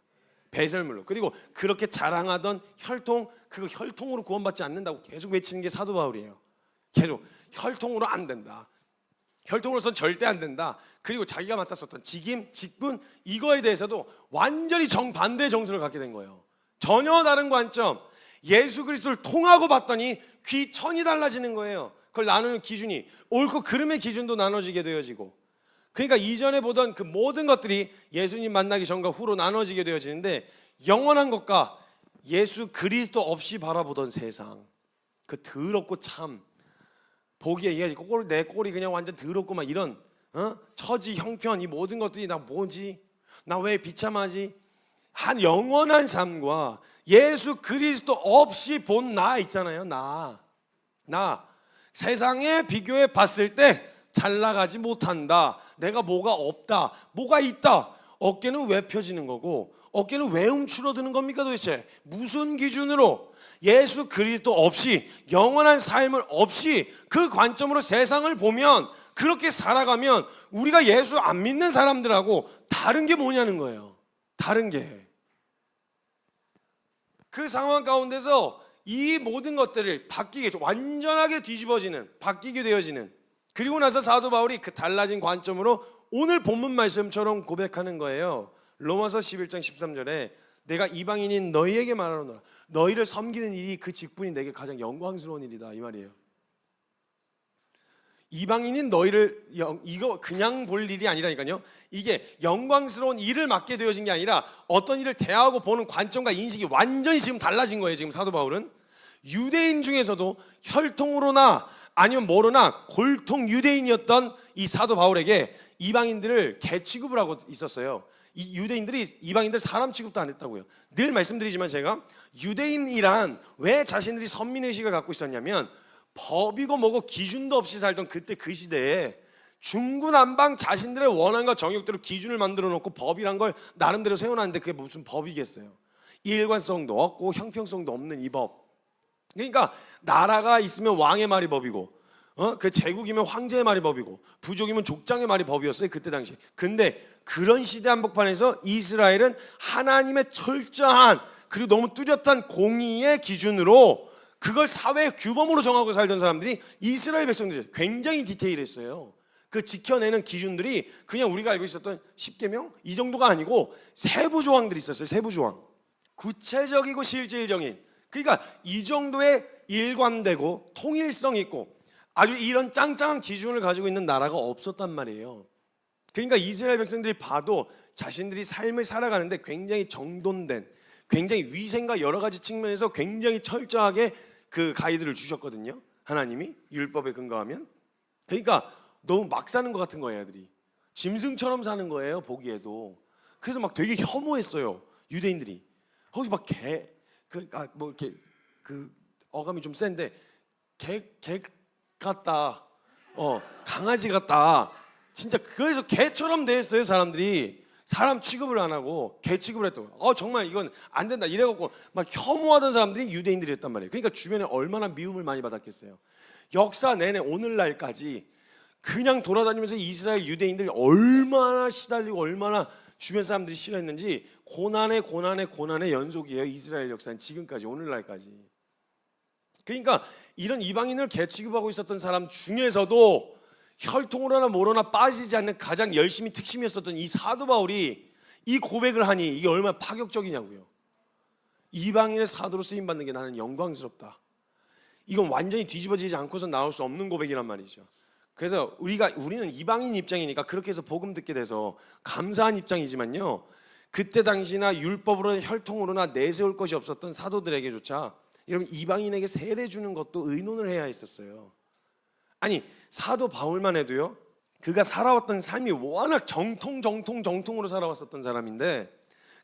배설물로. 그리고 그렇게 자랑하던 혈통, 그거 혈통으로 구원받지 않는다고 계속 외치는 게 사도 바울이에요. 계속 혈통으로 안 된다, 혈통으로서는 절대 안 된다. 그리고 자기가 맡았었던 직임, 직분, 이거에 대해서도 완전히 정반대의 정서를 갖게 된 거예요. 전혀 다른 관점. 예수 그리스도를 통하고 봤더니 귀천이 달라지는 거예요. 그걸 나누는 기준이, 옳고 그름의 기준도 나눠지게 되어지고, 그러니까 이전에 보던 그 모든 것들이 예수님 만나기 전과 후로 나눠지게 되어지는데, 영원한 것과 예수 그리스도 없이 바라보던 세상, 그 더럽고 참 보기에 내 꼴이 그냥 완전 더럽고 막 이런 처지 형편, 이 모든 것들이 나 뭐지? 나 왜 비참하지? 한 영원한 삶과 예수 그리스도 없이 본 나 있잖아요. 나 세상에 비교해 봤을 때 잘 나가지 못한다, 내가 뭐가 없다, 뭐가 있다. 어깨는 왜 펴지는 거고 어깨는 왜 움츠러드는 겁니까? 도대체 무슨 기준으로? 예수 그리스도 없이, 영원한 삶을 없이 그 관점으로 세상을 보면, 그렇게 살아가면 우리가 예수 안 믿는 사람들하고 다른 게 뭐냐는 거예요. 다른 게 그 상황 가운데서 이 모든 것들을 바뀌게, 완전하게 뒤집어지는, 바뀌게 되어지는, 그리고 나서 사도 바울이 그 달라진 관점으로 오늘 본문 말씀처럼 고백하는 거예요. 로마서 11장 13절에 내가 이방인인 너희에게 말하노라, 너희를 섬기는 일이 그 직분이 내게 가장 영광스러운 일이다, 이 말이에요. 이방인인 너희를 이거 그냥 볼 일이 아니라니까요. 이게 영광스러운 일을 맡게 되어진 게 아니라 어떤 일을 대하고 보는 관점과 인식이 완전히 지금 달라진 거예요. 지금 사도 바울은 유대인 중에서도 혈통으로나 아니면 뭐로나 골통 유대인이었던 이 사도 바울에게 이방인들을 개 취급을 하고 있었어요. 이 유대인들이 이방인들 사람 취급도 안 했다고요. 늘 말씀드리지만 제가 유대인이란 왜 자신들이 선민의식을 갖고 있었냐면 법이고 뭐고 기준도 없이 살던 그때 그 시대에 중구난방 자신들의 원한과 정욕대로 기준을 만들어 놓고 법이란 걸 나름대로 세워놨는데 그게 무슨 법이겠어요. 일관성도 없고 형평성도 없는 이 법. 그러니까 나라가 있으면 왕의 말이 법이고 그 제국이면 황제의 말이 법이고 부족이면 족장의 말이 법이었어요 그때 당시. 근데 그런 시대 한복판에서 이스라엘은 하나님의 철저한 그리고 너무 뚜렷한 공의의 기준으로 그걸 사회의 규범으로 정하고 살던 사람들이 이스라엘 백성들 굉장히 디테일했어요. 그 지켜내는 기준들이 그냥 우리가 알고 있었던 10계명 이 정도가 아니고 세부 조항들이 있었어요. 세부 조항. 구체적이고 실질적인. 그러니까 이 정도의 일관되고 통일성 있고 아주 이런 짱짱한 기준을 가지고 있는 나라가 없었단 말이에요. 그러니까 이스라엘 백성들이 봐도 자신들이 삶을 살아가는데 굉장히 정돈된, 굉장히 위생과 여러 가지 측면에서 굉장히 철저하게 그 가이드를 주셨거든요. 하나님이 율법에 근거하면. 그러니까 너무 막 사는 것 같은 거예요. 애들이 짐승처럼 사는 거예요 보기에도. 그래서 막 되게 혐오했어요 유대인들이. 거기 막 개 뭐 이렇게 그 어감이 좀 센데 개 같다, 강아지 같다. 진짜 그래서 개처럼 대했어요 사람들이. 사람 취급을 안 하고 개 취급을 했다고. 정말 이건 안 된다 이래갖고 막 혐오하던 사람들이 유대인들이었단 말이에요. 그러니까 주변에 얼마나 미움을 많이 받았겠어요. 역사 내내 오늘날까지 그냥 돌아다니면서 이스라엘 유대인들이 얼마나 시달리고 얼마나 주변 사람들이 싫어했는지 고난의 연속이에요. 이스라엘 역사는 지금까지 오늘날까지. 그러니까 이런 이방인을 개 취급하고 있었던 사람 중에서도 혈통으로나 뭐로나 빠지지 않는 가장 열심히 특심이었었던 이 사도 바울이 이 고백을 하니 이게 얼마나 파격적이냐고요. 이방인의 사도로 쓰임받는 게 나는 영광스럽다. 이건 완전히 뒤집어지지 않고서 나올 수 없는 고백이란 말이죠. 그래서 우리는 이방인 입장이니까 그렇게 해서 복음 듣게 돼서 감사한 입장이지만요, 그때 당시나 율법으로나 혈통으로나 내세울 것이 없었던 사도들에게조차 여러분 이방인에게 세례 주는 것도 의논을 해야 했었어요. 아니 사도 바울만 해도요, 그가 살아왔던 삶이 워낙 정통으로 살아왔었던 사람인데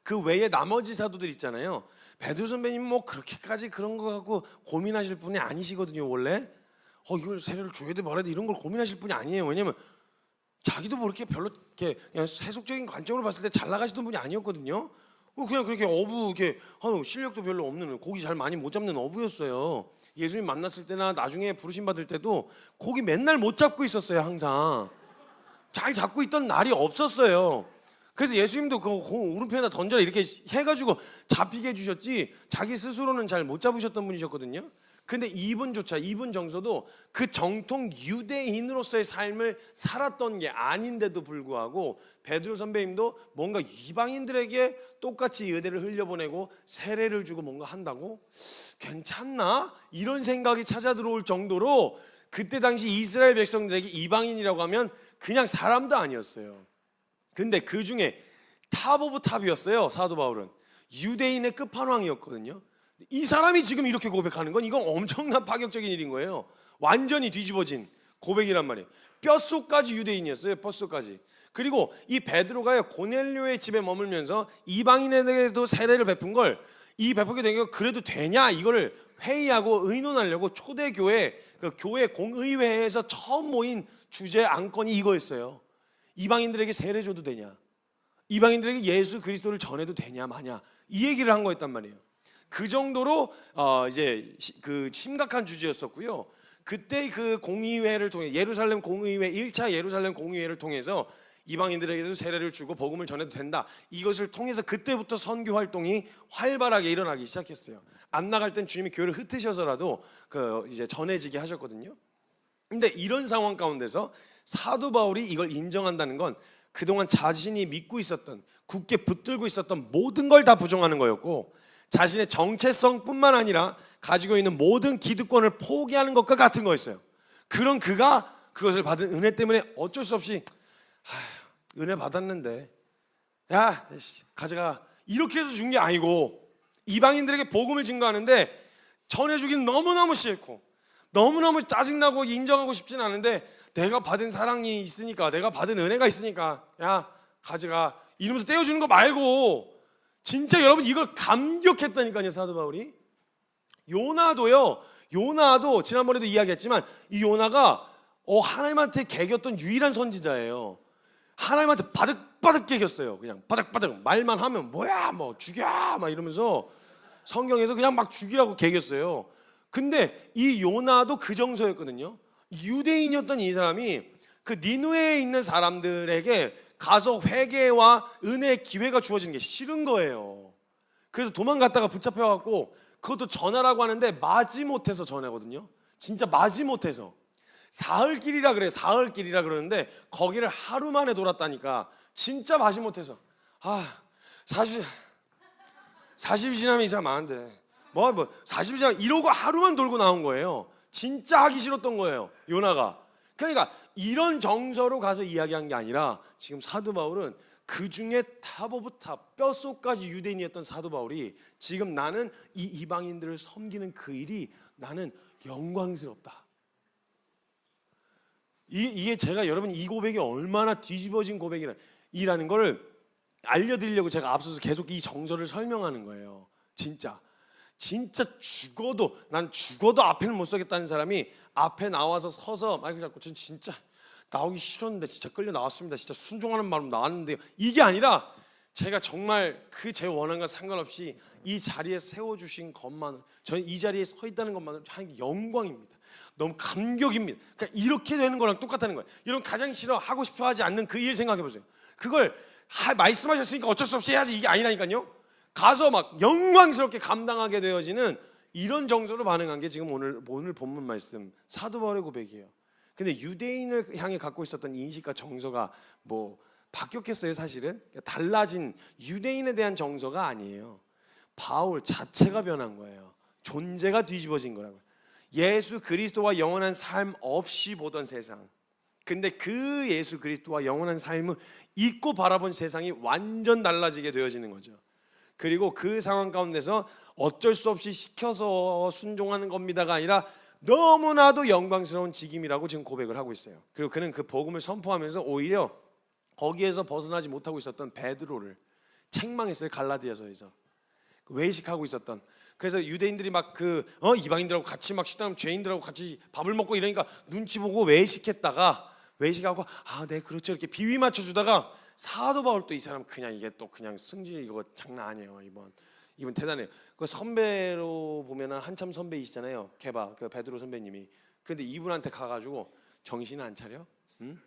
그 외에 나머지 사도들 있잖아요. 베드로 선배님 뭐 그렇게까지 그런 거 갖고 고민하실 분이 아니시거든요. 원래 이걸 세례를 줘야 돼 말아야 돼 이런 걸 고민하실 분이 아니에요. 왜냐면 자기도 뭐 이렇게 별로 이렇게 그냥 세속적인 관점으로 봤을 때 잘 나가시던 분이 아니었거든요. 그냥 그렇게 이렇게 실력도 별로 없는, 고기 잘 많이 못 잡는 어부였어요. 예수님 만났을 때나 나중에 부르심 받을 때도 고기 맨날 못 잡고 있었어요. 항상 잘 잡고 있던 날이 없었어요. 그래서 예수님도 그 오른편에다 던져라 이렇게 해가지고 잡히게 해주셨지 자기 스스로는 잘 못 잡으셨던 분이셨거든요. 근데 이분 정서도 그 정통 유대인으로서의 삶을 살았던 게 아닌데도 불구하고 베드로 선배님도 뭔가 이방인들에게 똑같이 의대를 흘려보내고 세례를 주고 뭔가 한다고? 괜찮나? 이런 생각이 찾아 들어올 정도로 그때 당시 이스라엘 백성들에게 이방인이라고 하면 그냥 사람도 아니었어요. 근데 그 중에 탑 오브 탑이었어요. 사도 바울은 유대인의 끝판왕이었거든요. 이 사람이 지금 이렇게 고백하는 건 이건 엄청난 파격적인 일인 거예요. 완전히 뒤집어진 고백이란 말이에요. 뼛속까지 유대인이었어요. 뼛속까지. 그리고 이 베드로가요 고넬료의 집에 머물면서 이방인에게도 세례를 베푼 걸 이 베풀게 된 게 그래도 되냐 이거를 회의하고 의논하려고 초대교회 그 교회 공의회에서 처음 모인 주제 안건이 이거였어요. 이방인들에게 세례 줘도 되냐, 이방인들에게 예수 그리스도를 전해도 되냐 마냐 이 얘기를 한 거였단 말이에요. 그 정도로 이제 그 심각한 주제였었고요. 그때 그 공의회를 통해 예루살렘 공의회 1차 예루살렘 공의회를 통해서 이방인들에게도 세례를 주고 복음을 전해도 된다. 이것을 통해서 그때부터 선교 활동이 활발하게 일어나기 시작했어요. 안 나갈 땐 주님이 교회를 흩으셔서라도 이제 전해지게 하셨거든요. 근데 이런 상황 가운데서 사도 바울이 이걸 인정한다는 건 그동안 자신이 믿고 있었던, 굳게 붙들고 있었던 모든 걸 다 부정하는 거였고, 자신의 정체성뿐만 아니라 가지고 있는 모든 기득권을 포기하는 것과 같은 거였어요. 그런 그가 그것을 받은 은혜 때문에 어쩔 수 없이 은혜 받았는데 야 가져가 이렇게 해서 준 게 아니고, 이방인들에게 복음을 증거하는데 전해주기는 너무너무 싫고 너무너무 짜증나고 인정하고 싶진 않은데, 내가 받은 사랑이 있으니까, 내가 받은 은혜가 있으니까 야 가져가 이러면서 떼어주는 거 말고, 진짜 여러분 이걸 감격했다니까요. 사도 바울이. 요나도 지난번에도 이야기했지만 이 요나가 하나님한테 개겼던 유일한 선지자예요. 하나님한테 바득바득 개겼어요. 그냥 바득바득 말만 하면 뭐야 뭐 죽여 막 이러면서 성경에서 그냥 막 죽이라고 개겼어요. 근데 이 요나도 그 정서였거든요. 유대인이었던 이 사람이 그 니느웨에 있는 사람들에게 가서 회개와 은혜의 기회가 주어지는 게 싫은 거예요. 그래서 도망갔다가 붙잡혀갖고 그것도 전하라고 하는데 마지못해서 전하거든요. 진짜 마지못해서. 사흘길이라 그래요. 사흘길이라 그러는데 거기를 하루 만에 돌았다니까. 진짜 마지못해서 40이 지나면 이 사람 많은데 뭐 40이 지나면 이러고 하루만 돌고 나온 거예요. 진짜 하기 싫었던 거예요, 요나가. 그러니까 이런 정서로 가서 이야기한 게 아니라, 지금 사도 바울은 그 중에 탑 오브 탑, 뼈속까지 유대인이었던 사도 바울이 지금 나는 이 이방인들을 섬기는 그 일이 나는 영광스럽다. 이게 제가 여러분 이 고백이 얼마나 뒤집어진 고백이라는 걸 알려드리려고 제가 앞서서 계속 이 정서를 설명하는 거예요. 진짜 난 죽어도 앞에는 못 서겠다는 사람이 앞에 나와서 서서 마이크 잡고 전 진짜 나오기 싫었는데 진짜 끌려 나왔습니다. 진짜 순종하는 마음 나왔는데요. 이게 아니라 제가 정말 그 제 원한과 상관없이 이 자리에 세워주신 것만, 저는 이 자리에 서 있다는 것만으로 하나님 영광입니다. 너무 감격입니다. 그러니까 이렇게 되는 거랑 똑같다는 거예요. 여러분 가장 싫어 하고 싶어 하지 않는 그 일 생각해 보세요. 그걸 말씀하셨으니까 어쩔 수 없이 해야지, 이게 아니라니까요. 가서 막 영광스럽게 감당하게 되어지는 이런 정서로 반응한 게 지금 오늘 본문 말씀 사도 바울의 고백이에요. 근데 유대인을 향해 갖고 있었던 인식과 정서가 뭐 바뀌었겠어요? 사실은 달라진 유대인에 대한 정서가 아니에요. 바울 자체가 변한 거예요. 존재가 뒤집어진 거라고요. 예수 그리스도와 영원한 삶 없이 보던 세상, 근데 그 예수 그리스도와 영원한 삶을 잊고 바라본 세상이 완전 달라지게 되어지는 거죠. 그리고 그 상황 가운데서 어쩔 수 없이 시켜서 순종하는 겁니다가 아니라 너무나도 영광스러운 직임이라고 지금 고백을 하고 있어요. 그리고 그는 그 복음을 선포하면서 오히려 거기에서 벗어나지 못하고 있었던 베드로를 책망했어요. 갈라디아서에서 외식하고 있었던. 그래서 유대인들이 막 이방인들하고 같이 막 식당, 죄인들하고 같이 밥을 먹고 이러니까 눈치 보고 외식하고 네 그렇죠 이렇게 비위 맞춰주다가 사도 바울 또 이 사람 그냥 이게 또 그냥 승질 이거 장난 아니에요. 이번 대단해요. 그 선배로 보면은 한참 선배이시잖아요. 그 베드로 선배님이. 근데 이분한테 가가지고 정신 안 차려? 응?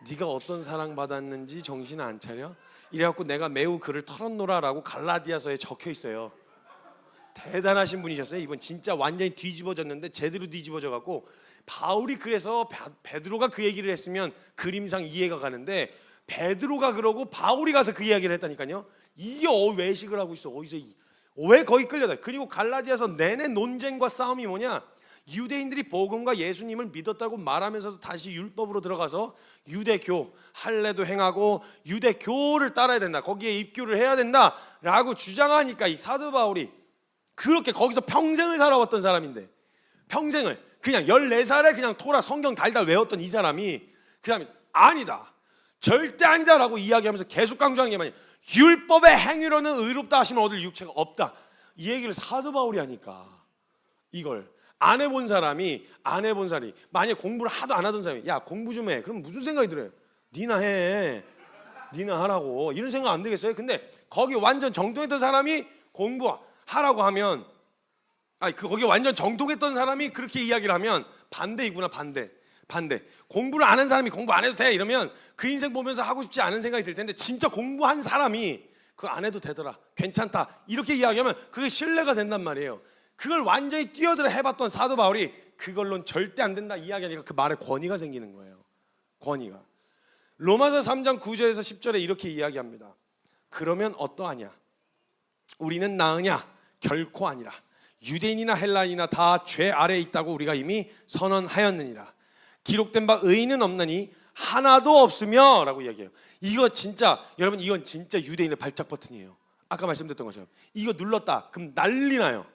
네가 어떤 사랑 받았는지 정신 안 차려? 이래갖고 내가 매우 그를 털어놓으라라고 갈라디아서에 적혀 있어요. 대단하신 분이셨어요. 이분 진짜 완전히 뒤집어졌는데 제대로 뒤집어져갖고 바울이 그래서 베드로가 그 얘기를 했으면 그림상 이해가 가는데 베드로가 그러고 바울이 가서 그 이야기를 했다니까요. 이게 외식을 하고 있어. 왜 거기 끌려다. 그리고 갈라디아서 내내 논쟁과 싸움이 뭐냐, 유대인들이 복음과 예수님을 믿었다고 말하면서도 다시 율법으로 들어가서 유대교 할례도 행하고 유대교를 따라야 된다, 거기에 입교를 해야 된다라고 주장하니까 이 사도 바울이 그렇게 거기서 평생을 살아왔던 사람인데, 평생을 그냥 14살에 그냥 토라 성경 달달 외웠던 이 사람이 그 다음에 아니다, 절대 아니다라고 이야기하면서 계속 강조하는 게 뭐냐, 율법의 행위로는 의롭다 하시면 얻을 육체가 없다. 이 얘기를 사도 바울이 하니까, 이걸 안 해본 사람이 만약에 공부를 하도 안 하던 사람이 야 공부 좀 해, 그럼 무슨 생각이 들어요? 니나 해, 니나 하라고, 이런 생각 안 들겠어요? 근데 거기 완전 정통했던 사람이 공부하라고 하면, 거기 완전 정통했던 사람이 그렇게 이야기를 하면 반대이구나, 반대 반대. 공부를 안 한 사람이 공부 안 해도 돼 이러면 그 인생 보면서 하고 싶지 않은 생각이 들 텐데, 진짜 공부한 사람이 그거 안 해도 되더라, 괜찮다 이렇게 이야기하면 그게 신뢰가 된단 말이에요. 그걸 완전히 뛰어들어 해봤던 사도 바울이 그걸로는 절대 안 된다 이야기하니까 그 말에 권위가 생기는 거예요. 권위가. 로마서 3장 9절에서 10절에 이렇게 이야기합니다. 그러면 어떠하냐? 우리는 나으냐? 결코 아니라. 유대인이나 헬라인이나 다 죄 아래에 있다고 우리가 이미 선언하였느니라. 기록된 바 의인은 없나니 하나도 없으며 라고 이야기해요. 이거 진짜 여러분, 이건 진짜 유대인의 발작 버튼이에요. 아까 말씀드렸던 것처럼 이거 눌렀다 그럼 난리 나요.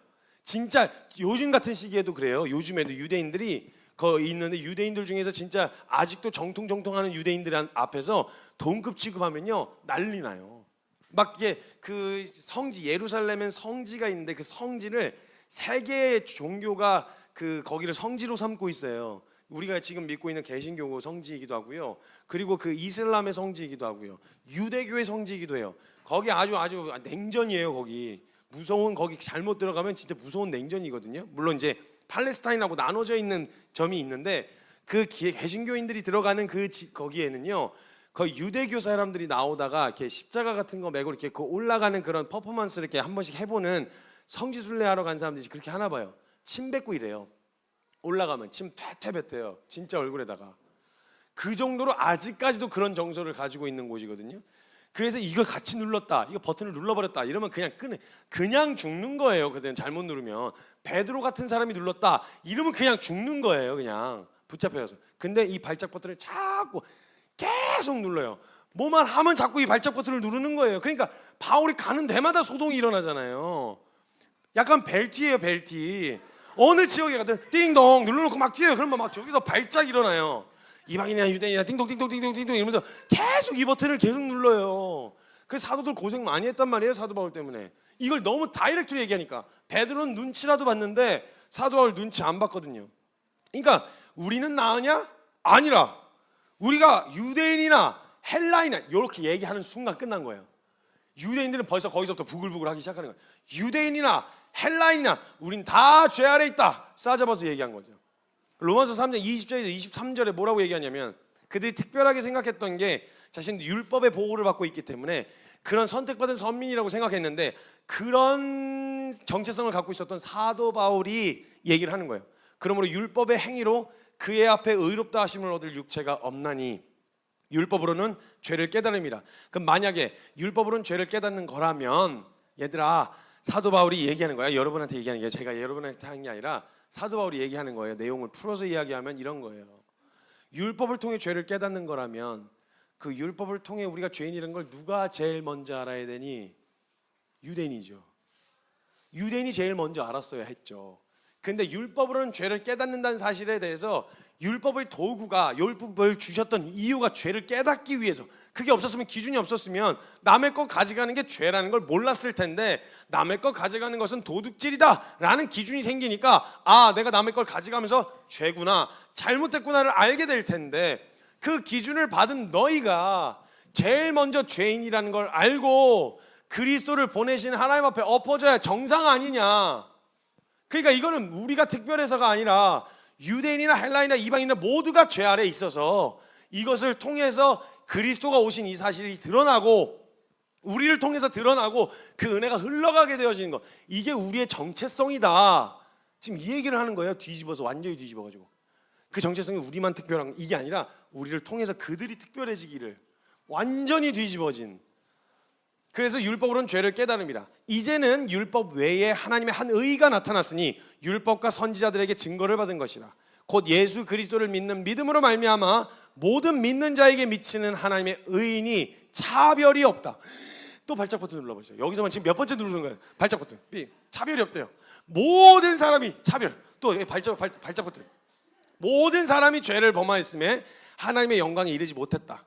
진짜 요즘 같은 시기에도 그래요. 요즘에도 유대인들이 거기 있는데, 유대인들 중에서 진짜 아직도 정통하는 유대인들 앞에서 돈급 취급하면요 난리 나요. 막 이게 그 성지, 예루살렘엔 성지가 있는데 그 성지를 세 개의 종교가 그 거기를 성지로 삼고 있어요. 우리가 지금 믿고 있는 개신교 성지이기도 하고요, 그리고 그 이슬람의 성지이기도 하고요, 유대교의 성지이기도 해요. 거기 아주 냉전이에요. 거기 무서운, 거기 잘못 들어가면 진짜 무서운 냉전이거든요. 물론 이제 팔레스타인하고 나눠져 있는 점이 있는데, 그 개신교인들이 들어가는 거기에는요 거의 유대교 사람들이 나오다가 이렇게 십자가 같은 거 메고 이렇게 올라가는 그런 퍼포먼스를 이렇게 한 번씩 해보는 성지 순례하러 간 사람들이 그렇게 하나 봐요. 침 뱉고 이래요. 올라가면 침 퇴퇴 뱉어요. 진짜 얼굴에다가. 그 정도로 아직까지도 그런 정서를 가지고 있는 곳이거든요. 그래서 이걸 같이 눌렀다, 이거 버튼을 눌러버렸다 이러면 그냥 죽는 거예요. 그때는 잘못 누르면. 베드로 같은 사람이 눌렀다 이러면 그냥 죽는 거예요. 그냥 붙잡혀서. 근데 이 발작 버튼을 자꾸 계속 눌러요. 뭐만 하면 자꾸 이 발작 버튼을 누르는 거예요. 그러니까 바울이 가는 데마다 소동이 일어나잖아요. 약간 벨트예요, 벨트. 어느 지역에 가든 띵동 눌러놓고 막 뛰어요. 그러면 막 저기서 발작 일어나요. 이방인이나 유대인이나 띵동 이러면서 계속 이 버튼을 계속 눌러요. 그 사도들 고생 많이 했단 말이에요. 사도 바울 때문에. 이걸 너무 다이렉트로 얘기하니까. 베드로는 눈치라도 봤는데 사도 바울 눈치 안 봤거든요. 그러니까 우리는 나으냐? 아니라. 우리가 유대인이나 헬라인이나 이렇게 얘기하는 순간 끝난 거예요. 유대인들은 벌써 거기서부터 부글부글 하기 시작하는 거예요. 유대인이나 헬라인이나 우린 다 죄 아래 있다 싸잡아서 얘기한 거죠. 로마서 3장 20절에서 23절에 뭐라고 얘기하냐면, 그들이 특별하게 생각했던 게 자신들 율법의 보호를 받고 있기 때문에 그런 선택받은 선민이라고 생각했는데, 그런 정체성을 갖고 있었던 사도 바울이 얘기를 하는 거예요. 그러므로 율법의 행위로 그의 앞에 의롭다 하심을 얻을 육체가 없나니 율법으로는 죄를 깨달음이라. 그럼 만약에 율법으로는 죄를 깨닫는 거라면, 얘들아, 사도 바울이 얘기하는 거야. 여러분한테 얘기하는 게, 제가 여러분한테 하는 게 아니라 사도 바울이 얘기하는 거예요. 내용을 풀어서 이야기하면 이런 거예요. 율법을 통해 죄를 깨닫는 거라면 그 율법을 통해 우리가 죄인이라는 걸 누가 제일 먼저 알아야 되니? 유대인이죠. 유대인이 제일 먼저 알았어야 했죠. 근데 율법으로는 죄를 깨닫는다는 사실에 대해서 율법의 도구가, 율법을 주셨던 이유가 죄를 깨닫기 위해서, 그게 없었으면, 기준이 없었으면 남의 것 가져가는 게 죄라는 걸 몰랐을 텐데, 남의 것 가져가는 것은 도둑질이다 라는 기준이 생기니까, 아, 내가 남의 걸 가져가면서 죄구나, 잘못됐구나를 알게 될 텐데, 그 기준을 받은 너희가 제일 먼저 죄인이라는 걸 알고 그리스도를 보내신 하나님 앞에 엎어져야 정상 아니냐. 그러니까 이거는 우리가 특별해서가 아니라 유대인이나 헬라인이나 이방인이나 모두가 죄 아래에 있어서 이것을 통해서 그리스도가 오신 이 사실이 드러나고, 우리를 통해서 드러나고 그 은혜가 흘러가게 되어지는 것, 이게 우리의 정체성이다. 지금 이 얘기를 하는 거예요. 뒤집어서, 완전히 뒤집어가지고. 그 정체성이 우리만 특별한 이게 아니라 우리를 통해서 그들이 특별해지기를, 완전히 뒤집어진. 그래서 율법으로는 죄를 깨달음이라. 이제는 율법 외에 하나님의 한 의가 나타났으니 율법과 선지자들에게 증거를 받은 것이라. 곧 예수 그리스도를 믿는 믿음으로 말미암아 모든 믿는 자에게 미치는 하나님의 의인이 차별이 없다. 또 발작 버튼 눌러보세요. 여기서만 지금 몇 번째 누르는 거예요? 발작 버튼. 차별이 없대요. 모든 사람이 차별. 또 발작 버튼. 모든 사람이 죄를 범하였음에 하나님의 영광에 이르지 못했다.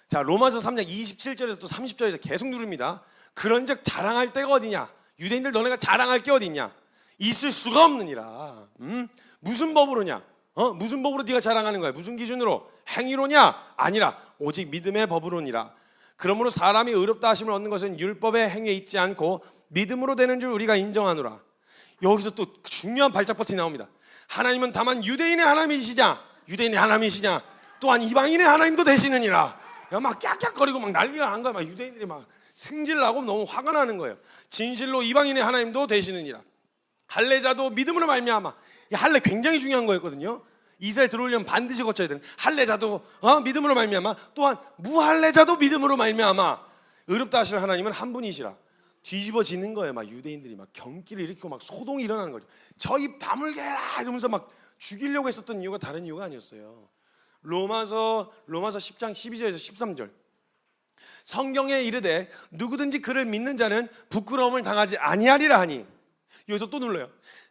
자, 로마서 3장 27절에서 또 30절에서 계속 누릅니다. 그런즉 자랑할 때가 어디냐? 유대인들 너네가 자랑할 게 어디냐? 있을 수가 없느니라. 무슨 법으로냐? 무슨 법으로 네가 자랑하는 거야? 무슨 기준으로? 행위로냐? 아니라 오직 믿음의 법으로니라. 그러므로 사람이 의롭다 하심을 얻는 것은 율법의 행위에 있지 않고 믿음으로 되는 줄 우리가 인정하노라. 여기서 또 중요한 발작 버튼이 나옵니다. 하나님은 다만 유대인의 하나님이시자 유대인의 하나님이시냐? 또한 이방인의 하나님도 되시느니라. 막 깍깍거리고 막 난리가 난 거야. 막 유대인들이 막 승질나고 너무 화가 나는 거예요. 진실로 이방인의 하나님도 되시느니라. 할례자도 믿음으로 말미암아. 이 할례 굉장히 중요한 거였거든요. 이스라엘 들어오려면 반드시 거쳐야 되는 할례자도 믿음으로 말미암아. 또한 무할례자도 믿음으로 말미암아. 의롭다 하실 하나님은 한 분이시라. 뒤집어지는 거예요. 막 유대인들이 막 경기를 일으키고 막 소동이 일어나는 거죠. 저 입 다물게 해라 이러면서 막 죽이려고 했었던 이유가 다른 이유가 아니었어요. 로마서 10장 12절에서 13절 성경에 이르되 누구든지 그를 믿는 자는 부끄러움을 당하지 아니하리라 하니. 여기서 또 눌러요.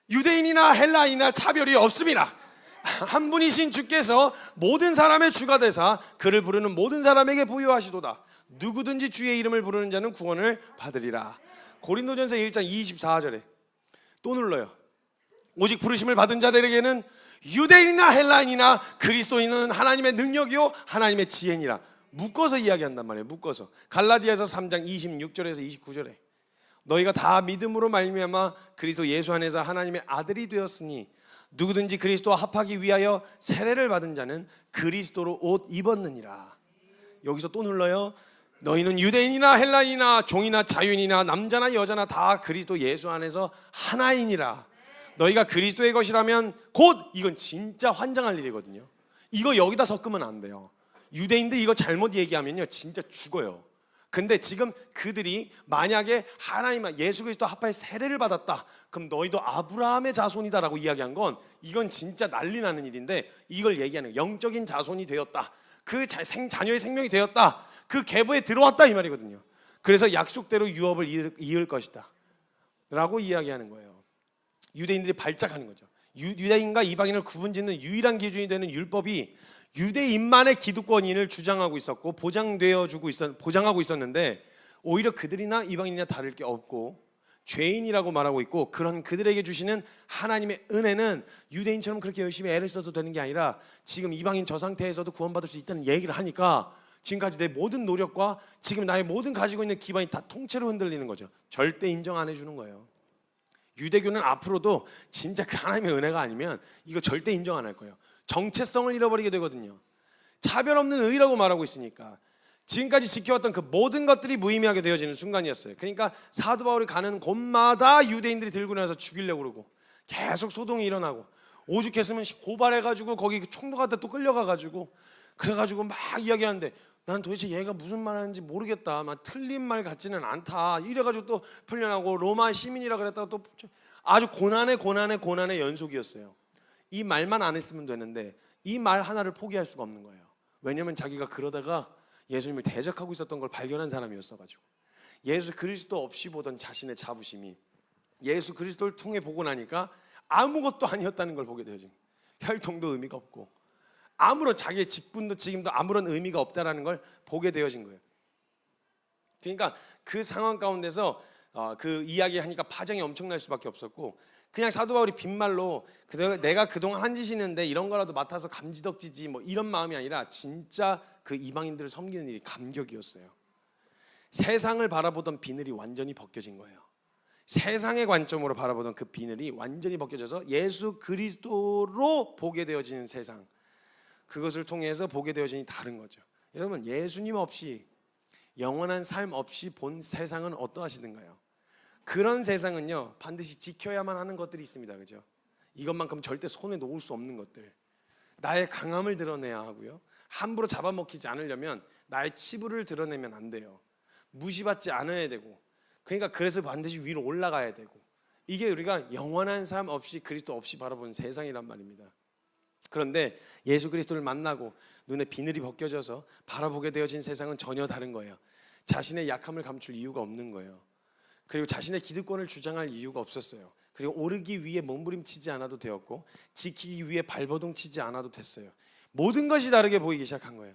유대인이나 헬라인이나 차별이 없음이라. 한 분이신 주께서 모든 사람의 주가 되사 그를 부르는 모든 사람에게 부유하시도다. 누구든지 주의 이름을 부르는 자는 구원을 받으리라. 고린도전서 1장 24절에 또 눌러요. 오직 부르심을 받은 자들에게는 유대인이나 헬라인이나 그리스도인은 하나님의 능력이요 하나님의 지혜니라. 묶어서 이야기한단 말이에요. 묶어서 갈라디아서 3장 26절에서 29절에 너희가 다 믿음으로 말미암아 그리스도 예수 안에서 하나님의 아들이 되었으니 누구든지 그리스도와 합하기 위하여 세례를 받은 자는 그리스도로 옷 입었느니라. 여기서 또 눌러요. 너희는 유대인이나 헬라인이나 종이나 자유인이나 남자나 여자나 다 그리스도 예수 안에서 하나이니라. 너희가 그리스도의 것이라면 곧 이건 진짜 환장할 일이거든요. 이거 여기다 섞으면 안 돼요. 유대인들 이거 잘못 얘기하면요 진짜 죽어요. 근데 지금 그들이 만약에 하나님 예수 그리스도 합하여 세례를 받았다 그럼 너희도 아브라함의 자손이다라고 이야기한 건 이건 진짜 난리 나는 일인데 이걸 얘기하는 영적인 자손이 되었다. 그 자녀의 생명이 되었다. 그 계보에 들어왔다 이 말이거든요. 그래서 약속대로 유업을 이을 것이다 라고 이야기하는 거예요. 유대인들이 발작하는 거죠. 유대인과 이방인을 구분짓는 유일한 기준이 되는 율법이 유대인만의 기득권인을 주장하고 있었고 보장하고 있었는데 오히려 그들이나 이방인이나 다를 게 없고 죄인이라고 말하고 있고 그런 그들에게 주시는 하나님의 은혜는 유대인처럼 그렇게 열심히 애를 써서 되는 게 아니라 지금 이방인 저 상태에서도 구원받을 수 있다는 얘기를 하니까 지금까지 내 모든 노력과 지금 나의 모든 가지고 있는 기반이 다 통째로 흔들리는 거죠. 절대 인정 안 해주는 거예요. 유대교는 앞으로도 진짜 그 하나님의 은혜가 아니면 이거 절대 인정 안 할 거예요. 정체성을 잃어버리게 되거든요. 차별 없는 의라고 말하고 있으니까 지금까지 지켜왔던 그 모든 것들이 무의미하게 되어지는 순간이었어요. 그러니까 사도 바울이 가는 곳마다 유대인들이 들고 나서 죽이려고 그러고 계속 소동이 일어나고 오죽했으면 고발해가지고 거기 총독한테 또 끌려가가지고 그래가지고 막 이야기하는데 난 도대체 얘가 무슨 말 하는지 모르겠다. 막 틀린 말 같지는 않다. 이래가지고 또 풀려나고 로마 시민이라 그랬다가 또 아주 고난의 연속이었어요. 이 말만 안 했으면 되는데 이 말 하나를 포기할 수가 없는 거예요. 왜냐하면 자기가 그러다가 예수님을 대적하고 있었던 걸 발견한 사람이었어가지고 예수 그리스도 없이 보던 자신의 자부심이 예수 그리스도를 통해 보고 나니까 아무것도 아니었다는 걸 보게 되어진 거예요. 혈통도 의미가 없고 아무런 자기의 직분도 지금도 아무런 의미가 없다라는 걸 보게 되어진 거예요. 그러니까 그 상황 가운데서 그 이야기하니까 파장이 엄청날 수밖에 없었고 그냥 사도 바울이 빈말로 내가 그동안 한 짓이 있는데 이런 거라도 맡아서 감지덕지지 뭐 이런 마음이 아니라 진짜 그 이방인들을 섬기는 일이 감격이었어요. 세상을 바라보던 비늘이 완전히 벗겨진 거예요. 세상의 관점으로 바라보던 그 비늘이 완전히 벗겨져서 예수 그리스도로 보게 되어지는 세상, 그것을 통해서 보게 되어지니 다른 거죠. 여러분 예수님 없이 영원한 삶 없이 본 세상은 어떠하시던가요? 그런 세상은요 반드시 지켜야만 하는 것들이 있습니다. 그죠? 이것만큼 절대 손에 놓을 수 없는 것들, 나의 강함을 드러내야 하고요, 함부로 잡아먹히지 않으려면 나의 치부를 드러내면 안 돼요. 무시받지 않아야 되고, 그러니까 그래서 반드시 위로 올라가야 되고, 이게 우리가 영원한 삶 없이 그리스도 없이 바라보는 세상이란 말입니다. 그런데 예수 그리스도를 만나고 눈에 비늘이 벗겨져서 바라보게 되어진 세상은 전혀 다른 거예요. 자신의 약함을 감출 이유가 없는 거예요. 그리고 자신의 기득권을 주장할 이유가 없었어요. 그리고 오르기 위해 몸부림치지 않아도 되었고 지키기 위해 발버둥 치지 않아도 됐어요. 모든 것이 다르게 보이기 시작한 거예요.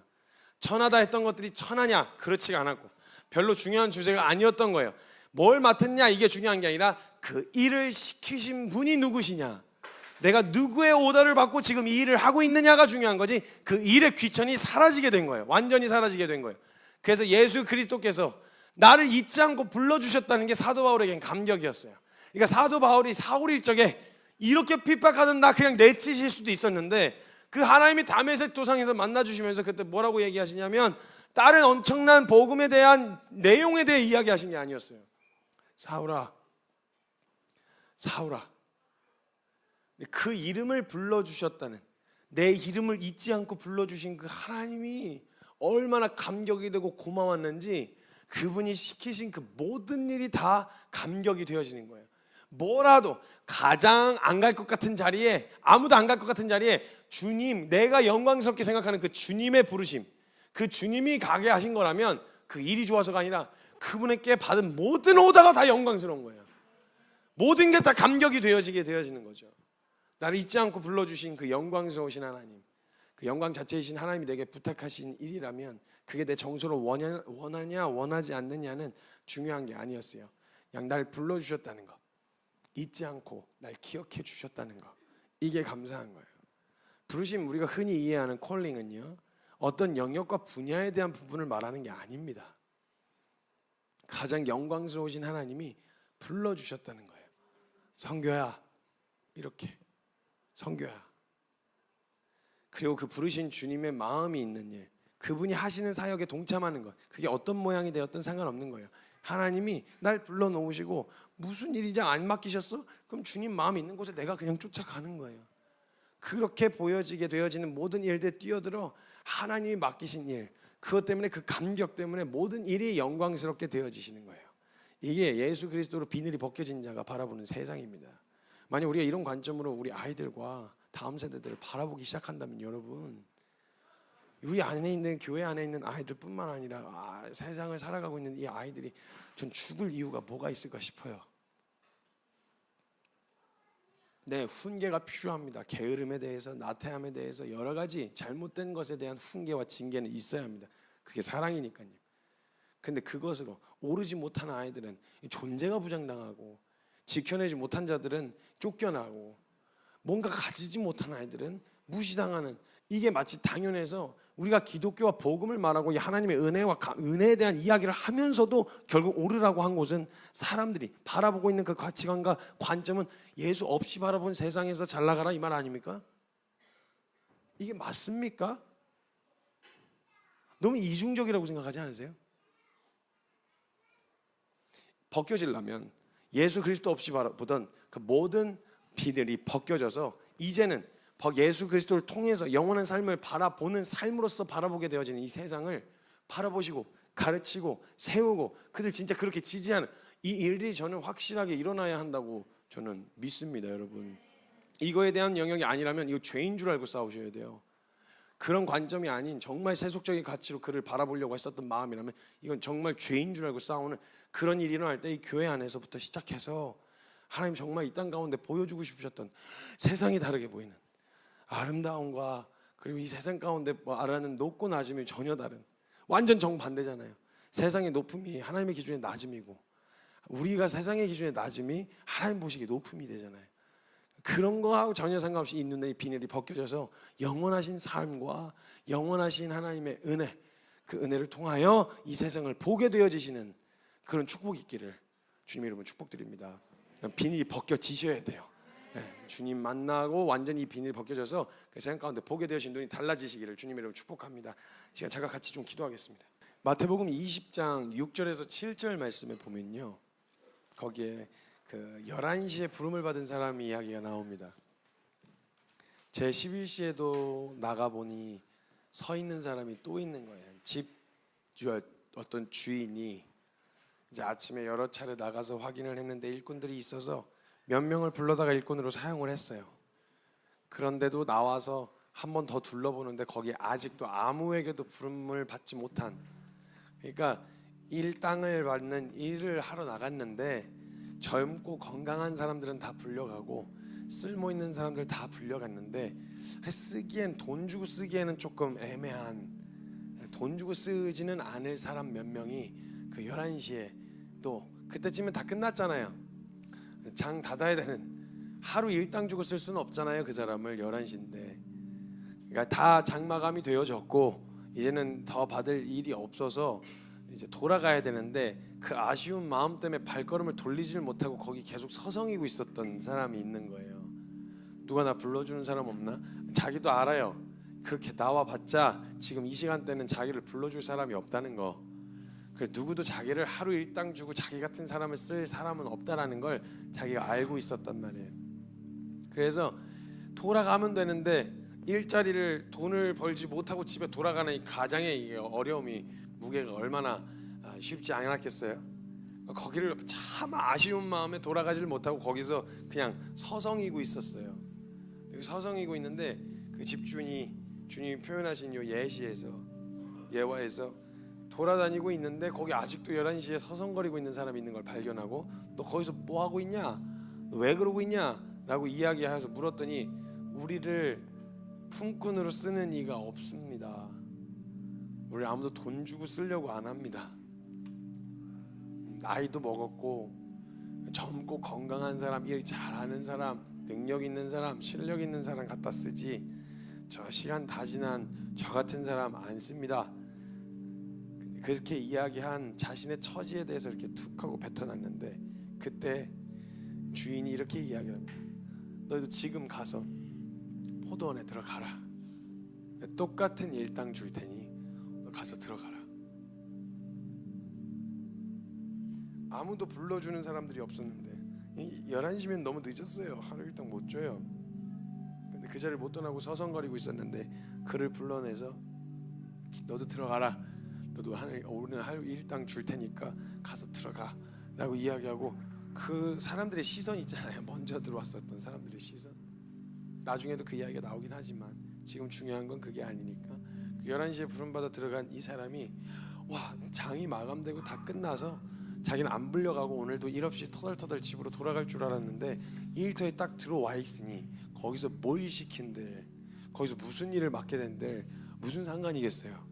천하다 했던 것들이 천하냐? 그렇지가 않았고 별로 중요한 주제가 아니었던 거예요. 뭘 맡았냐 이게 중요한 게 아니라 그 일을 시키신 분이 누구시냐, 내가 누구의 오더를 받고 지금 이 일을 하고 있느냐가 중요한 거지, 그 일의 귀천이 사라지게 된 거예요. 완전히 사라지게 된 거예요. 그래서 예수 그리스도께서 나를 잊지 않고 불러주셨다는 게 사도 바울에겐 감격이었어요. 그러니까 사도 바울이 사울 일적에 이렇게 핍박하는 나 그냥 내치실 수도 있었는데 그 하나님이 다메섹 도상에서 만나주시면서 그때 뭐라고 얘기하시냐면 다른 엄청난 복음에 대한 내용에 대해 이야기하신 게 아니었어요. 사울아, 사울아, 그 이름을 불러주셨다는, 내 이름을 잊지 않고 불러주신 그 하나님이 얼마나 감격이 되고 고마웠는지 그분이 시키신 그 모든 일이 다 감격이 되어지는 거예요. 뭐라도 가장 안 갈 것 같은 자리에, 아무도 안 갈 것 같은 자리에 주님, 내가 영광스럽게 생각하는 그 주님의 부르심, 그 주님이 가게 하신 거라면 그 일이 좋아서가 아니라 그분에게 받은 모든 오다가 다 영광스러운 거예요. 모든 게 다 감격이 되어지는 거죠. 나를 잊지 않고 불러주신 그 영광스러우신 하나님, 그 영광 자체이신 하나님이 내게 부탁하신 일이라면 그게 내 정서로 원하냐 원하지 않느냐는 중요한 게 아니었어요. 그냥 날 불러주셨다는 거, 잊지 않고 날 기억해 주셨다는 거, 이게 감사한 거예요. 부르심, 우리가 흔히 이해하는 콜링은요, 어떤 영역과 분야에 대한 부분을 말하는 게 아닙니다. 가장 영광스러우신 하나님이 불러주셨다는 거예요. 성교야, 이렇게 성교야. 그리고 그 부르신 주님의 마음이 있는 일, 그분이 하시는 사역에 동참하는 것, 그게 어떤 모양이 되었든 상관없는 거예요. 하나님이 날 불러놓으시고 무슨 일이냐 안 맡기셨어? 그럼 주님 마음이 있는 곳에 내가 그냥 쫓아가는 거예요. 그렇게 보여지게 되어지는 모든 일들에 뛰어들어 하나님이 맡기신 일, 그것 때문에, 그 감격 때문에 모든 일이 영광스럽게 되어지시는 거예요. 이게 예수 그리스도로 비늘이 벗겨진 자가 바라보는 세상입니다. 만약 우리가 이런 관점으로 우리 아이들과 다음 세대들을 바라보기 시작한다면, 여러분, 우리 안에 있는, 교회 안에 있는 아이들뿐만 아니라 세상을 살아가고 있는 이 아이들이 전 죽을 이유가 뭐가 있을까 싶어요. 네, 훈계가 필요합니다. 게으름에 대해서, 나태함에 대해서, 여러 가지 잘못된 것에 대한 훈계와 징계는 있어야 합니다. 그게 사랑이니까요. 근데 그것으로 오르지 못한 아이들은 존재가 부정당하고, 지켜내지 못한 자들은 쫓겨나고, 뭔가 가지지 못한 아이들은 무시당하는, 이게 마치 당연해서 우리가 기독교와 복음을 말하고 하나님의 은혜와 은혜에 대한 이야기를 하면서도 결국 오르라고 한 곳은 사람들이 바라보고 있는 그 가치관과 관점은 예수 없이 바라본 세상에서 잘 나가라, 이 말 아닙니까? 이게 맞습니까? 너무 이중적이라고 생각하지 않으세요? 벗겨지려면 예수 그리스도 없이 보던 그 모든 비늘이 벗겨져서 이제는 예수 그리스도를 통해서 영원한 삶을 바라보는 삶으로서 바라보게 되어지는 이 세상을 바라보시고 가르치고 세우고 그들 진짜 그렇게 지지하는 이 일들이 저는 확실하게 일어나야 한다고 저는 믿습니다. 여러분, 이거에 대한 영역이 아니라면 이거 죄인 줄 알고 싸우셔야 돼요. 그런 관점이 아닌 정말 세속적인 가치로 그를 바라보려고 했었던 마음이라면 이건 정말 죄인 줄 알고 싸우는 그런 일이 일어날 때 이 교회 안에서부터 시작해서 하나님 정말 이 땅 가운데 보여주고 싶으셨던 세상이 다르게 보이는 아름다움과, 그리고 이 세상 가운데 말하는 높고 낮음이 전혀 다른, 완전 정반대잖아요. 세상의 높음이 하나님의 기준에 낮음이고, 우리가 세상의 기준에 낮음이 하나님 보시기에 높음이 되잖아요. 그런 거하고 전혀 상관없이 이 눈의 비늘이 벗겨져서 영원하신 삶과 영원하신 하나님의 은혜, 그 은혜를 통하여 이 세상을 보게 되어지시는 그런 축복이 있기를 주님의 이름으로 축복드립니다. 비늘이 벗겨지셔야 돼요. 주님 만나고 완전히 이 비늘이 벗겨져서 그 세상 가운데 보게 되어진 눈이 달라지시기를 주님의 이름으로 축복합니다. 이 시간 제가 같이 좀 기도하겠습니다. 마태복음 20장 6절에서 7절 말씀에 보면요, 거기에 그 11시에 부름을 받은 사람이 이야기가 나옵니다. 제 11시에도 나가보니 서 있는 사람이 또 있는 거예요. 집 어떤 주인이 이제 아침에 여러 차례 나가서 확인을 했는데 일꾼들이 있어서 몇 명을 불러다가 일꾼으로 사용을 했어요. 그런데도 나와서 한 번 더 둘러보는데 거기에 아직도 아무에게도 부름을 받지 못한, 그러니까 일당을 받는 일을 하러 나갔는데 젊고 건강한 사람들은 다 불려가고 쓸모 있는 사람들 다 불려갔는데 쓰기엔, 돈 주고 쓰기에는 조금 애매한, 돈 주고 쓰지는 않을 사람 몇 명이 그 11시에, 또 그때쯤엔 다 끝났잖아요. 장 닫아야 되는, 하루 일당 주고 쓸 수는 없잖아요. 그 사람을 11시인데. 그러니까 다 장마감이 되어졌고 이제는 더 받을 일이 없어서 이제 돌아가야 되는데 그 아쉬운 마음 때문에 발걸음을 돌리질 못하고 거기 계속 서성이고 있었던 사람이 있는 거예요. 누가 나 불러주는 사람 없나? 자기도 알아요. 그렇게 나와봤자 지금 이 시간대는 자기를 불러줄 사람이 없다는 거. 그래 누구도 자기를 하루 일당 주고 자기 같은 사람을 쓸 사람은 없다라는 걸 자기가 알고 있었단 말이에요. 그래서 돌아가면 되는데 일자리를 돈을 벌지 못하고 집에 돌아가는 이 가장의 이 어려움이 무게가 얼마나 쉽지 않았겠어요. 거기를 참 아쉬운 마음에 돌아가지를 못하고 거기서 그냥 서성이고 있었어요. 서성이고 있는데 그 집주인이 주님이 표현하신 요 예화에서 돌아다니고 있는데 거기 아직도 11시에 서성거리고 있는 사람이 있는 걸 발견하고 너 거기서 뭐 하고 있냐? 왜 그러고 있냐? 라고 이야기해서 물었더니 우리를 품꾼으로 쓰는 이가 없습니다. 우리 아무도 돈 주고 쓰려고 안 합니다. 나이도 먹었고 젊고 건강한 사람, 일 잘하는 사람, 능력 있는 사람, 실력 있는 사람 갖다 쓰지 저 시간 다 지난 저 같은 사람 안 씁니다. 그렇게 이야기한 자신의 처지에 대해서 이렇게 툭 하고 뱉어놨는데 그때 주인이 이렇게 이야기합니다. 너희도 지금 가서 포도원에 들어가라. 똑같은 일당 줄 테니 너 가서 들어가라. 아무도 불러주는 사람들이 없었는데 11시면 너무 늦었어요. 하루 일당 못 줘요. 근데 그 자리를 못 떠나고 서성거리고 있었는데 그를 불러내서 너도 들어가라. 너도 오늘 하루 일당 줄 테니까 가서 들어가 라고 이야기하고 그 사람들의 시선 있잖아요. 먼저 들어왔었던 사람들의 시선. 나중에도 그 이야기가 나오긴 하지만 지금 중요한 건 그게 아니니까 그 11시에 부름받아 들어간 이 사람이 와 장이 마감되고 다 끝나서 자기는 안 불려가고 오늘도 일 없이 터덜터덜 집으로 돌아갈 줄 알았는데 일터에 딱 들어와 있으니 거기서 뭘 시킨들 거기서 무슨 일을 맡게 된들 무슨 상관이겠어요.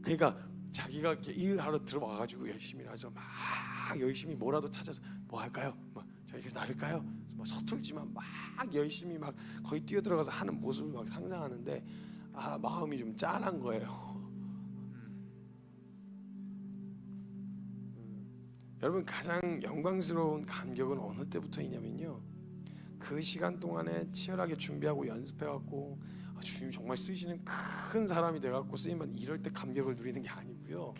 그러니까 자기가 이렇게 일하러 들어와가지고 열심히 해서 막 열심히 뭐라도 찾아서 뭐 할까요? 뭐 저희가 나를까요? 뭐 서툴지만 막 열심히 막 거기 뛰어들어가서 하는 모습을 막 상상하는데 마음이 좀 짠한 거예요. 여러분 가장 영광스러운 감격은 어느 때부터이냐면요. 그 시간 동안에 치열하게 준비하고 연습해갖고 주님 정말 쓰시는 큰 사람이 돼갖고 쓰임만 이럴 때 감격을 누리는 게 아니고요.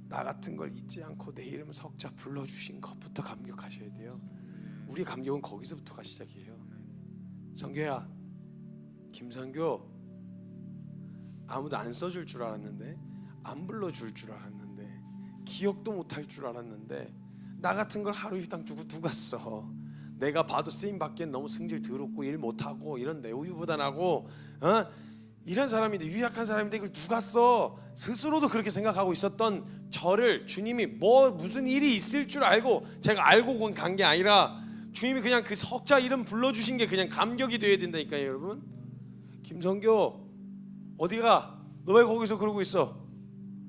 나 같은 걸 잊지 않고 내 이름 석자 불러주신 것부터 감격하셔야 돼요. 우리 감격은 거기서부터가 시작이에요. 성교야, 김성교 아무도 안 써줄 줄 알았는데 안 불러줄 줄 알았는데 기억도 못할 줄 알았는데 나 같은 걸 하루 일당 주고 누가 써? 내가 봐도 쓰임 받기엔 너무 승질 더럽고 일 못하고 이런 내 우유부단하고 이런 사람인데 유약한 사람인데 이걸 누가 써? 스스로도 그렇게 생각하고 있었던 저를 주님이 무슨 일이 있을 줄 알고 제가 알고 간 게 아니라 주님이 그냥 그 석자 이름 불러주신 게 그냥 감격이 되어야 된다니까요. 여러분 김성교 어디가? 너 왜 거기서 그러고 있어?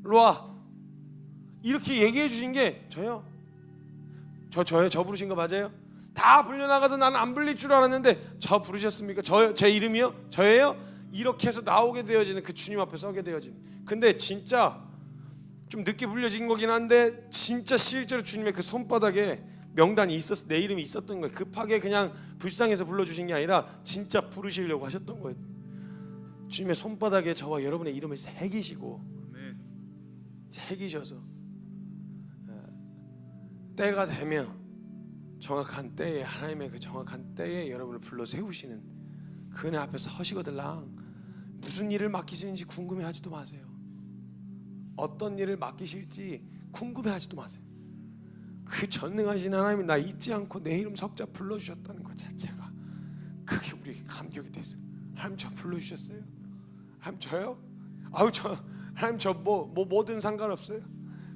일로 와. 이렇게 얘기해 주신 게 저요? 저요? 저 부르신 거 맞아요? 다 불려나가서 나는 안 불릴 줄 알았는데 저 부르셨습니까? 제 이름이요? 저예요? 이렇게 해서 나오게 되어지는 그 주님 앞에 서게 되어지는. 근데 진짜 좀 늦게 불려진 거긴 한데 진짜 실제로 주님의 그 손바닥에 명단이 내 이름이 있었던 거예요. 급하게 그냥 불쌍해서 불러주신 게 아니라 진짜 부르시려고 하셨던 거예요. 주님의 손바닥에 저와 여러분의 이름을 새기시고 새기셔서 때가 되면 정확한 때에 하나님의 그 정확한 때에 여러분을 불러 세우시는 그네 앞에 서시거들랑 무슨 일을 맡기시는지 궁금해하지도 마세요. 어떤 일을 맡기실지 궁금해하지도 마세요. 그 전능하신 하나님이 나 잊지 않고 내 이름 석자 불러주셨다는 것 자체가 그게 우리에게 감격이 됐어요. 하나님 저 불러주셨어요? 하나님 저요? 하나님 저 뭐든 상관없어요.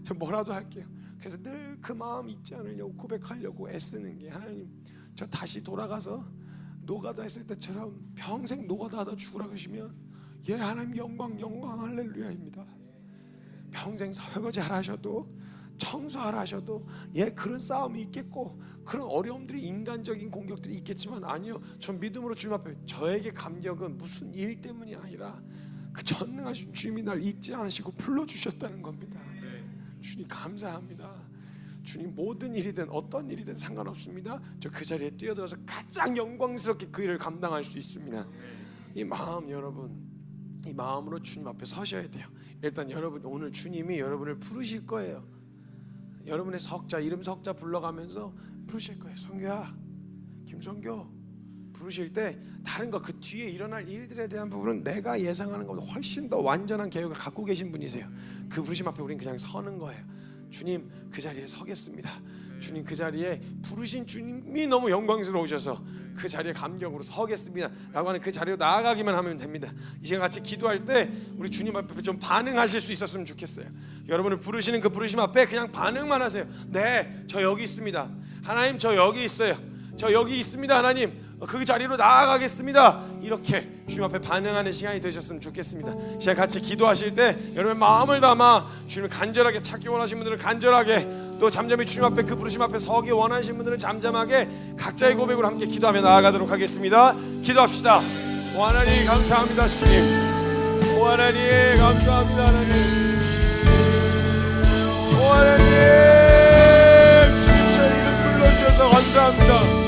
저 뭐라도 할게요. 그래서 늘 그 마음 잊지 않으려고 고백하려고 애쓰는 게 하나님 저 다시 돌아가서 노가다 했을 때처럼 평생 노가다 하다 죽으라 그러시면 예 하나님 영광 할렐루야입니다. 평생 설거지 하라 하셔도 청소하라 하셔도 예 그런 싸움이 있겠고 그런 어려움들이 인간적인 공격들이 있겠지만 아니요 전 믿음으로 주님 앞에 저에게 감격은 무슨 일 때문이 아니라 그 전능하신 주님이 날 잊지 않으시고 불러주셨다는 겁니다. 주님 감사합니다. 주님 모든 일이든 어떤 일이든 상관없습니다. 저 그 자리에 뛰어들어서 가장 영광스럽게 그 일을 감당할 수 있습니다. 이 마음 여러분 이 마음으로 주님 앞에 서셔야 돼요. 일단 여러분, 오늘 주님이 여러분을 부르실 거예요. 여러분의 석자, 이름 석자 불러가면서 부르실 거예요. 성규야, 김성규 부르실 때 다른 거, 그 뒤에 일어날 일들에 대한 부분은 내가 예상하는 것보다 훨씬 더 완전한 계획을 갖고 계신 분이세요. 그 부르심 앞에 우린 그냥 서는 거예요. 주님, 그 자리에 서겠습니다. 주님, 그 자리에 부르신 주님이 너무 영광스러우셔서 그 자리에 감격으로 서겠습니다 라고 하는 그 자리로 나아가기만 하면 됩니다. 이 시간 같이 기도할 때 우리 주님 앞에 좀 반응하실 수 있었으면 좋겠어요. 여러분을 부르시는 그 부르심 앞에 그냥 반응만 하세요. 네, 저 여기 있습니다. 하나님, 저 여기 있어요. 저 여기 있습니다. 하나님, 그 자리로 나아가겠습니다. 이렇게 주님 앞에 반응하는 시간이 되셨으면 좋겠습니다. 시간 같이 기도하실 때 여러분의 마음을 담아 주님을 간절하게 찾기 원하시는 분들은 간절하게, 또 잠잠히 주님 앞에 그 부르심 앞에 서기 원하시는 분들은 잠잠하게 각자의 고백으로 함께 기도하며 나아가도록 하겠습니다. 기도합시다. 오 하나님 감사합니다. 주님, 오 하나님 감사합니다. 하나님, 오 하나님, 주님 저희 이름 불러주셔서 감사합니다.